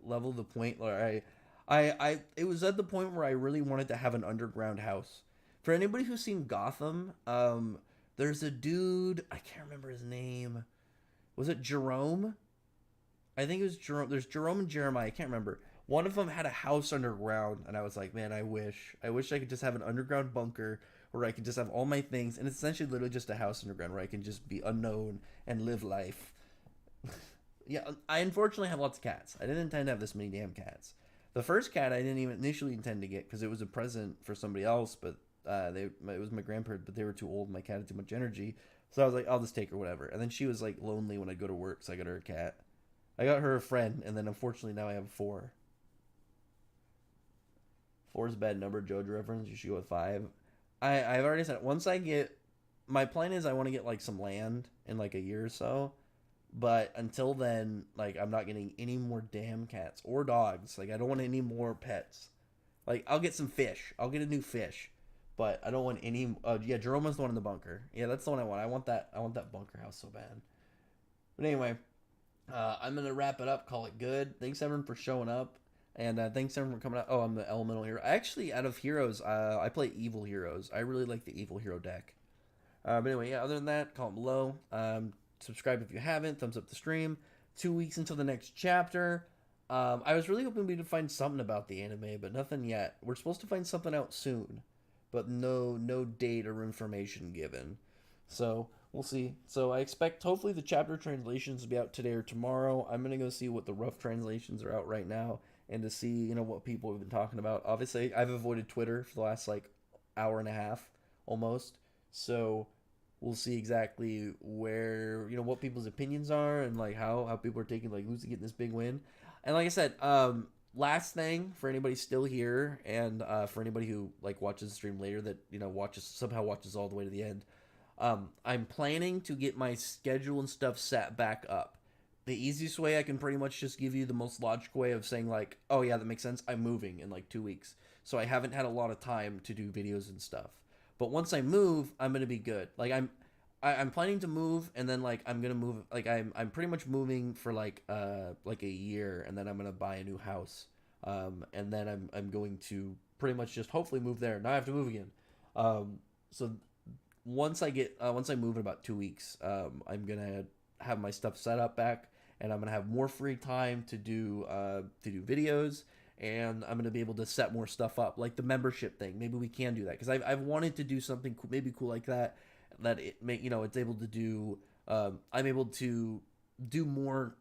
level, the point where it was at the point where I really wanted to have an underground house. For anybody who's seen Gotham, there's a dude, I can't remember his name. Was it Jerome? I think it was Jerome. There's Jerome and Jeremiah. I can't remember. One of them had a house underground, and I was like, man, I wish I could just have an underground bunker where I could just have all my things, and it's essentially literally just a house underground where I can just be unknown and live life. Yeah, I unfortunately have lots of cats. I didn't intend to have this many damn cats. The first cat I didn't even initially intend to get because it was a present for somebody else, but it was my grandparents, but they were too old. My cat had too much energy, so I was like, I'll just take her, whatever. And then she was like lonely when I go to work, so I got her a cat. I got her a friend, and then unfortunately now I have 4. 4 is a bad number, Jojo reference. You should go with 5. I've already said once I get, my plan is I want to get like some land in like a year or so, but until then, like I'm not getting any more damn cats or dogs. Like I don't want any more pets. Like I'll get some fish. I'll get a new fish, but I don't want any. Yeah, Jerome's the one in the bunker. Yeah, that's the one I want. I want that. I want that bunker house so bad. But anyway, I'm gonna wrap it up. Call it good. Thanks everyone for showing up. And thanks everyone for coming out. Oh, I'm the elemental hero. Actually, out of heroes, I play evil heroes. I really like the evil hero deck. But anyway, yeah. Other than that, comment below. Subscribe if you haven't. Thumbs up the stream. 2 weeks until the next chapter. I was really hoping we'd find something about the anime, but nothing yet. We're supposed to find something out soon, but no date or information given. So we'll see. So I expect hopefully the chapter translations will be out today or tomorrow. I'm gonna go see what the rough translations are out right now and to see what people have been talking about. Obviously, I've avoided Twitter for the last like hour and a half almost. So we'll see exactly where what people's opinions are and like how people are taking like who's getting this big win. And like I said, last thing for anybody still here and for anybody who like watches the stream later that somehow watches all the way to the end. I'm planning to get my schedule and stuff set back up. The easiest way I can pretty much just give you the most logical way of saying like, oh yeah, that makes sense. I'm moving in like 2 weeks, so I haven't had a lot of time to do videos and stuff. But once I move, I'm gonna be good. Like I'm planning to move, and then like I'm gonna move. Like I'm pretty much moving for like a year, and then I'm gonna buy a new house. And then I'm going to pretty much just hopefully move there. Now I have to move again. So once I move in about 2 weeks, I'm gonna have my stuff set up back, and I'm gonna have more free time to do videos, and I'm gonna be able to set more stuff up, like the membership thing. Maybe we can do that because I've wanted to do something maybe cool like that. That it may it's able to do. I'm able to do more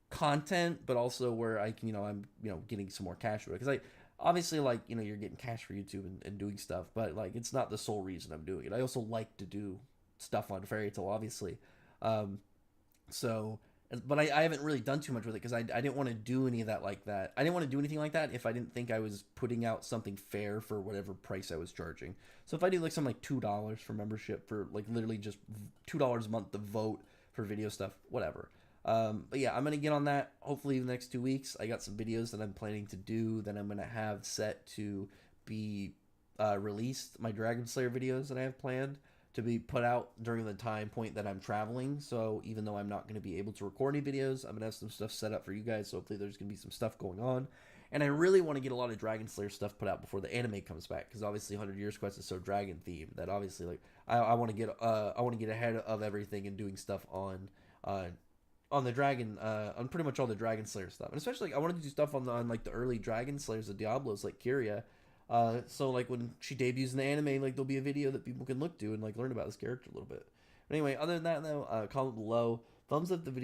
content, but also where I can I'm getting some more cash for it because I obviously like you're getting cash for YouTube and doing stuff, but like it's not the sole reason I'm doing it. I also like to do stuff on Fairy Tail, obviously. So, but I haven't really done too much with it because I didn't want to do any of that like that. I didn't want to do anything like that if I didn't think I was putting out something fair for whatever price I was charging. So if I do like something like $2 for membership for like literally just $2 a month to vote for video stuff, whatever. But yeah, I'm gonna get on that hopefully in the next 2 weeks. I got some videos that I'm planning to do that I'm gonna have set to be released my Dragon Slayer videos that I have planned to be put out during the time point that I'm traveling. So even though I'm not going to be able to record any videos, I'm going to have some stuff set up for you guys. So hopefully there's going to be some stuff going on. And I really want to get a lot of Dragon Slayer stuff put out before the anime comes back, because obviously 100 Years Quest is so dragon themed that obviously like I want to get ahead of everything and doing stuff on the dragon on pretty much all the Dragon Slayer stuff, and especially like, I wanted to do stuff on like the early Dragon Slayers of Diablos like Kyria. So like when she debuts in the anime, like there'll be a video that people can look to and like learn about this character a little bit. But anyway, other than that though, comment below, thumbs up the video